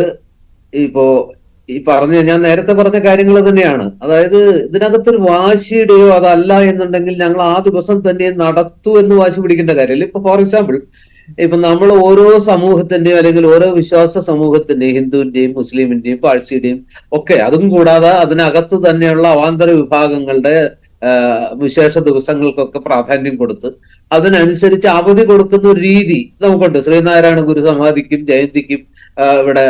ഇപ്പോ ഞാൻ നേരത്തെ പറഞ്ഞ കാര്യങ്ങൾ തന്നെയാണ്. അതായത് ഇതിനകത്തൊരു വാശിയുടെയോ അതല്ല എന്നുണ്ടെങ്കിൽ ഞങ്ങൾ ആ ദിവസം തന്നെ നടത്തൂ എന്ന് വാശി പിടിക്കേണ്ട കാര്യമില്ല. ഇപ്പൊ ഫോർ എക്സാമ്പിൾ, ഇപ്പൊ നമ്മൾ ഓരോ സമൂഹത്തിന്റെയും അല്ലെങ്കിൽ ഓരോ വിശ്വാസ സമൂഹത്തിന്റെയും, ഹിന്ദുവിന്റെയും മുസ്ലിമിന്റെയും പാഴ്സിയുടെയും ഒക്കെ, അതും കൂടാതെ അതിനകത്ത് തന്നെയുള്ള അവാന്തര വിഭാഗങ്ങളുടെ വിശേഷ ദിവസങ്ങൾക്കൊക്കെ പ്രാധാന്യം കൊടുത്ത് അതിനനുസരിച്ച് അവധി കൊടുക്കുന്ന ഒരു രീതി നമുക്കുണ്ട്. ശ്രീനാരായണ ഗുരു സമാധിക്കും ജയന്തിക്കും ഇവിടെ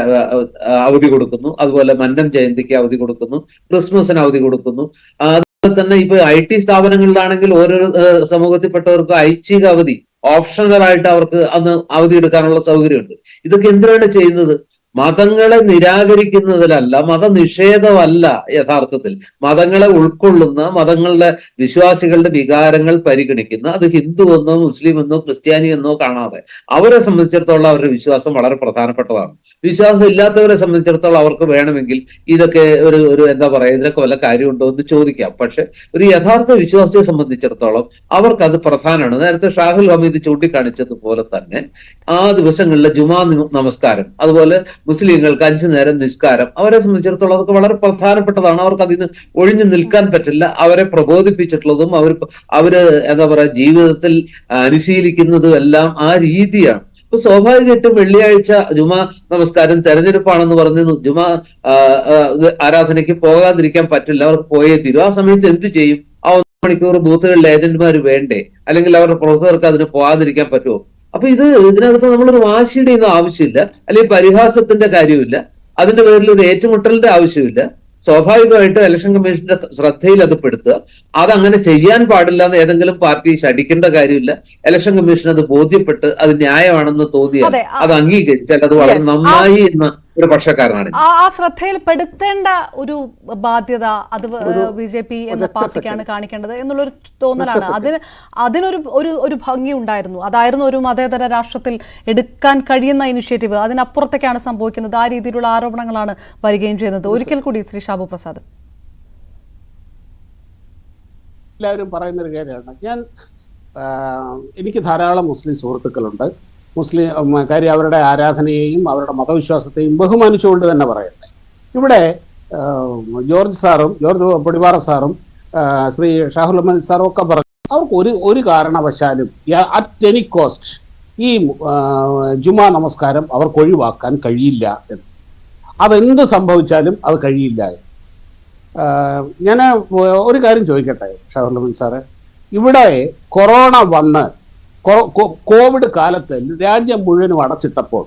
അവധി കൊടുക്കുന്നു, അതുപോലെ മന്നം ജയന്തിക്ക് അവധി കൊടുക്കുന്നു, ക്രിസ്മസിന് അവധി കൊടുക്കുന്നു. അതുപോലെ തന്നെ ഇപ്പൊ IT സ്ഥാപനങ്ങളിലാണെങ്കിൽ ഓരോ സമൂഹത്തിൽപ്പെട്ടവർക്ക് ഐച്ഛിക അവധി ഓപ്ഷണൽ ആയിട്ട് അവർക്ക് അന്ന് അവധി എടുക്കാനുള്ള സൗകര്യമുണ്ട്. ഇതൊക്കെ എന്തിനാണ് ചെയ്യുന്നത്? മതങ്ങളെ നിരാകരിക്കുന്നതിലല്ല, മതനിഷേധമല്ല. യഥാർത്ഥത്തിൽ മതങ്ങളെ ഉൾക്കൊള്ളുന്ന, മതങ്ങളുടെ വിശ്വാസികളുടെ വികാരങ്ങൾ പരിഗണിക്കുന്ന, അത് ഹിന്ദു എന്നോ മുസ്ലിം എന്നോ ക്രിസ്ത്യാനി എന്നോ കാണാതെ അവരെ സംബന്ധിച്ചിടത്തോളം അവരുടെ വിശ്വാസം വളരെ പ്രധാനപ്പെട്ടതാണ്. വിശ്വാസം ഇല്ലാത്തവരെ സംബന്ധിച്ചിടത്തോളം അവർക്ക് വേണമെങ്കിൽ ഇതൊക്കെ ഒരു എന്താ പറയുക, ഇതിലൊക്കെ വല്ല കാര്യമുണ്ടോ എന്ന് ചോദിക്കാം. പക്ഷെ ഒരു യഥാർത്ഥ വിശ്വാസിയെ സംബന്ധിച്ചിടത്തോളം അവർക്കത് പ്രധാനമാണ്. നേരത്തെ ഷാഹുൽ ഹമീദ് ചൂണ്ടിക്കാണിച്ചതുപോലെ തന്നെ ആ ദിവസങ്ങളിലെ ജുമാ നമസ്കാരം, അതുപോലെ മുസ്ലിങ്ങൾക്ക് 5 നേരം നിസ്കാരം അവരെ സംബന്ധിച്ചിടത്തോളം അതൊക്കെ വളരെ പ്രധാനപ്പെട്ടതാണ്. അവർക്ക് അതിന് ഒഴിഞ്ഞു നിൽക്കാൻ പറ്റില്ല. അവരെ പ്രബോധിപ്പിച്ചിട്ടുള്ളതും അവര് എന്താ പറയാ ജീവിതത്തിൽ അനുശീലിക്കുന്നതും എല്ലാം ആ രീതിയാണ്. ഇപ്പൊ സ്വാഭാവികമായിട്ടും വെള്ളിയാഴ്ച ജുമാ നമസ്കാരം തെരഞ്ഞെടുപ്പാണെന്ന് പറഞ്ഞ് ജുമാ ആരാധനയ്ക്ക് പോകാതിരിക്കാൻ പറ്റില്ല. അവർക്ക് പോയേ തീരും. ആ സമയത്ത് എന്ത് ചെയ്യും? ആ 1 മണിക്കൂർ ബൂത്തുകളിൽ ഏജന്റുമാർ വേണ്ടേ? അല്ലെങ്കിൽ അവരുടെ പ്രവർത്തകർക്ക് അതിന് പോകാതിരിക്കാൻ പറ്റുമോ? അപ്പൊ ഇതിനകത്ത് നമ്മളൊരു വാശിയുടെ ഒന്നും ആവശ്യമില്ല, അല്ലെങ്കിൽ പരിഹാസത്തിന്റെ കാര്യമില്ല, അതിന്റെ പേരിൽ ഒരു ഏറ്റുമുട്ടലിന്റെ ആവശ്യമില്ല. സ്വാഭാവികമായിട്ട് ഇലക്ഷൻ കമ്മീഷന്റെ ശ്രദ്ധയിൽ അത് പെടുത്തുക. അതങ്ങനെ ചെയ്യാൻ പാടില്ല എന്ന് ഏതെങ്കിലും പാർട്ടി ശടിക്കേണ്ട കാര്യമില്ല. ഇലക്ഷൻ കമ്മീഷൻ അത് ബോധ്യപ്പെട്ട് അത് ന്യായമാണെന്ന് തോന്നിയാൽ അത് അംഗീകരിച്ചാൽ അത് വളരെ നന്നായി എന്ന ഒരു പക്ഷക്കാരനാണ്. ആ ശ്രദ്ധയിൽപ്പെടുത്തേണ്ട ഒരു ബാധ്യത അത് BJP എന്ന പാർട്ടിക്കാണ് കാണിക്കേണ്ടത് എന്നുള്ളൊരു തോന്നലാണ്. അതിനൊരു ഭംഗി ഉണ്ടായിരുന്നു. അതായിരുന്നു ഒരു മതേതര രാഷ്ട്രത്തിൽ എടുക്കാൻ കഴിയുന്ന ഇനിഷ്യേറ്റീവ്. അതിനപ്പുറത്തേക്കാണ് സംഭവിക്കുന്നത്. ആ രീതിയിലുള്ള ആരോപണങ്ങളാണ് വരികയും ചെയ്യുന്നത്. ഒരിക്കൽ കൂടി ശ്രീ ഷാബു പ്രസാദ്. എല്ലാവരും പറയുന്നൊരു കാര്യമാണ്. എനിക്ക് ധാരാളം മുസ്ലിം സുഹൃത്തുക്കളുണ്ട്. കാര്യം അവരുടെ ആരാധനയെയും അവരുടെ മതവിശ്വാസത്തെയും ബഹുമാനിച്ചുകൊണ്ട് തന്നെ പറയട്ടെ. ഇവിടെ ജോർജ് പൊടിപാറ സാറും ശ്രീ ഷാഹുൽ ഹമീദ് സാറും ഒക്കെ പറഞ്ഞു അവർക്ക് ഒരു കാരണവശാലും അറ്റ് എനി കോസ്റ്റ് ഈ ജുമാ നമസ്കാരം അവർക്ക് ഒഴിവാക്കാൻ കഴിയില്ല എന്ന്. അതെന്ത് സംഭവിച്ചാലും അത് കഴിയില്ല. ഞാൻ ഒരു കാര്യം ചോദിക്കട്ടെ ഷാഹുൽ ഹമീദ് സാറ്, ഇവിടെ കൊറോണ വന്ന് കോവിഡ് കാലത്ത് രാജ്യം മുഴുവനും അടച്ചിട്ടപ്പോൾ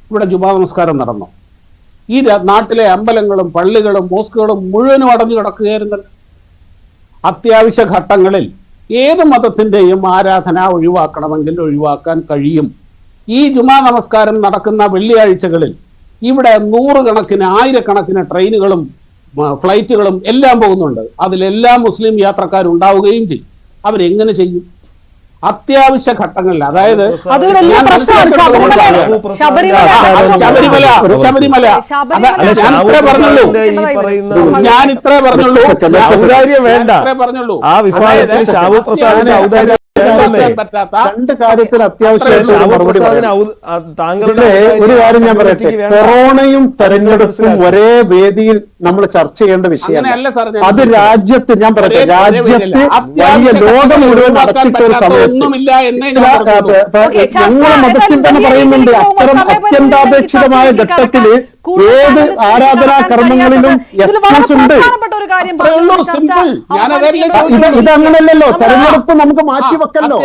ഇവിടെ ജുമാ നമസ്കാരം നടന്നു. ഈ നാട്ടിലെ അമ്പലങ്ങളും പള്ളികളും മോസ്കുകളും മുഴുവനും അടഞ്ഞു കിടക്കുകയായിരുന്നല്ലോ. അത്യാവശ്യ ഘട്ടങ്ങളിൽ ഏത് മതത്തിന്റെയും ആരാധന ഒഴിവാക്കണമെങ്കിൽ ഒഴിവാക്കാൻ കഴിയും. ഈ ജുമാ നമസ്കാരം നടക്കുന്ന വെള്ളിയാഴ്ചകളിൽ ഇവിടെ 100 കണക്കിന് 1000 ട്രെയിനുകളും ഫ്ലൈറ്റുകളും എല്ലാം പോകുന്നുണ്ട്. അതിലെല്ലാം മുസ്ലിം യാത്രക്കാരുണ്ടാവുകയും ചെയ്യും. അവരെങ്ങനെ ചെയ്യും? അത്യാവശ്യ ഘട്ടങ്ങളിൽ, അതായത് ഞാൻ ഇത്രേ പറഞ്ഞുള്ളൂ. പറ്റാത്ത 2 കാര്യത്തിൽ അത്യാവശ്യം ഒരു കാര്യം ഞാൻ പറയട്ടെ. കൊറോണയും തെരഞ്ഞെടുപ്പും ഒരേ വേദിയിൽ നമ്മൾ ചർച്ച ചെയ്യേണ്ട വിഷയമാണ്. അത് രാജ്യത്ത്, ഞാൻ പറയട്ടെ, രാജ്യത്ത് വലിയ ലോകം മുഴുവൻ അടച്ചിട്ട ഒരു സമയത്ത് ഞങ്ങളുടെ മതത്തിൽ തന്നെ പറയുന്നുണ്ട്, അത്തരം അത്യന്താപേക്ഷിതമായ ഘട്ടത്തില് ഏത് ആരാധനാ കർമ്മങ്ങളിലും എക്സ്ക്യൂസ് ഉണ്ട്. ഇതങ്ങനല്ലല്ലോ. തെരഞ്ഞെടുപ്പ് നമുക്ക് മാറ്റിവെക്കല്ലോ.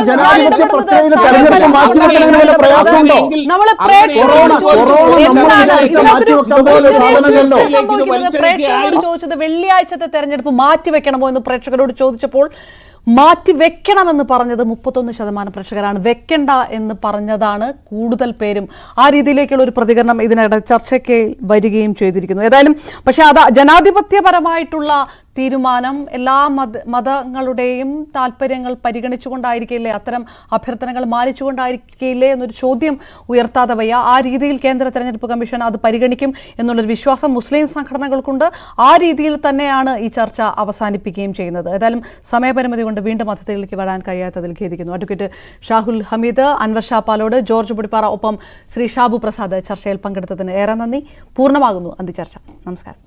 ജനാധിപത്യ പ്രക്രിയയിൽ തെരഞ്ഞെടുപ്പ് മാറ്റിവെക്കണമെന്നുള്ള പ്രയാസമുണ്ടോ? പ്രേക്ഷകരോട് ചോദിച്ചത് വെള്ളിയാഴ്ചത്തെ തെരഞ്ഞെടുപ്പ് മാറ്റിവെക്കണമോ എന്ന് പ്രേക്ഷകരോട് ചോദിച്ചപ്പോൾ മാറ്റിവെക്കണമെന്ന് പറഞ്ഞത് 31% പ്രേക്ഷകരാണ്. വെക്കണ്ട എന്ന് പറഞ്ഞതാണ് കൂടുതൽ പേരും. ആ രീതിയിലേക്കുള്ള ഒരു പ്രതികരണം ഇതിനിടെ ചർച്ചയ്ക്ക് വരികയും ചെയ്തിരിക്കുന്നു. ഏതായാലും പക്ഷെ അത് ജനാധിപത്യപരമായിട്ടുള്ള തീരുമാനം എല്ലാ മതങ്ങളുടെയും താല്പര്യങ്ങൾ പരിഗണിച്ചുകൊണ്ടായിരിക്കില്ലേ, അത്തരം അഭ്യർത്ഥനകൾ മാനിച്ചുകൊണ്ടായിരിക്കില്ലേ എന്നൊരു ചോദ്യം ഉയർത്താതെ വയ്യ. ആ രീതിയിൽ കേന്ദ്ര തെരഞ്ഞെടുപ്പ് കമ്മീഷൻ അത് പരിഗണിക്കും എന്നുള്ളൊരു വിശ്വാസം മുസ്ലിം സംഘടനകൾക്കുണ്ട്. ആ രീതിയിൽ തന്നെയാണ് ഈ ചർച്ച അവസാനിപ്പിക്കുകയും ചെയ്യുന്നത്. ഏതായാലും സമയപരിമിതി കൊണ്ട് വീണ്ടും അതിഥികളിലേക്ക് വരാൻ കഴിയാത്തതിൽ ഖേദിക്കുന്നു. അഡ്വക്കേറ്റ് ഷാഹുൽ ഹമീദ്, അൻവർ ഷാ പാലോട്, ജോർജ് പൊടിപ്പാറ, ഒപ്പം ശ്രീ ഷാബു പ്രസാദ് ചർച്ചയിൽ പങ്കെടുത്തതിന് ഏറെ നന്ദി. പൂർണ്ണമാകുന്നു അന്തിച്ചർച്ച. നമസ്കാരം.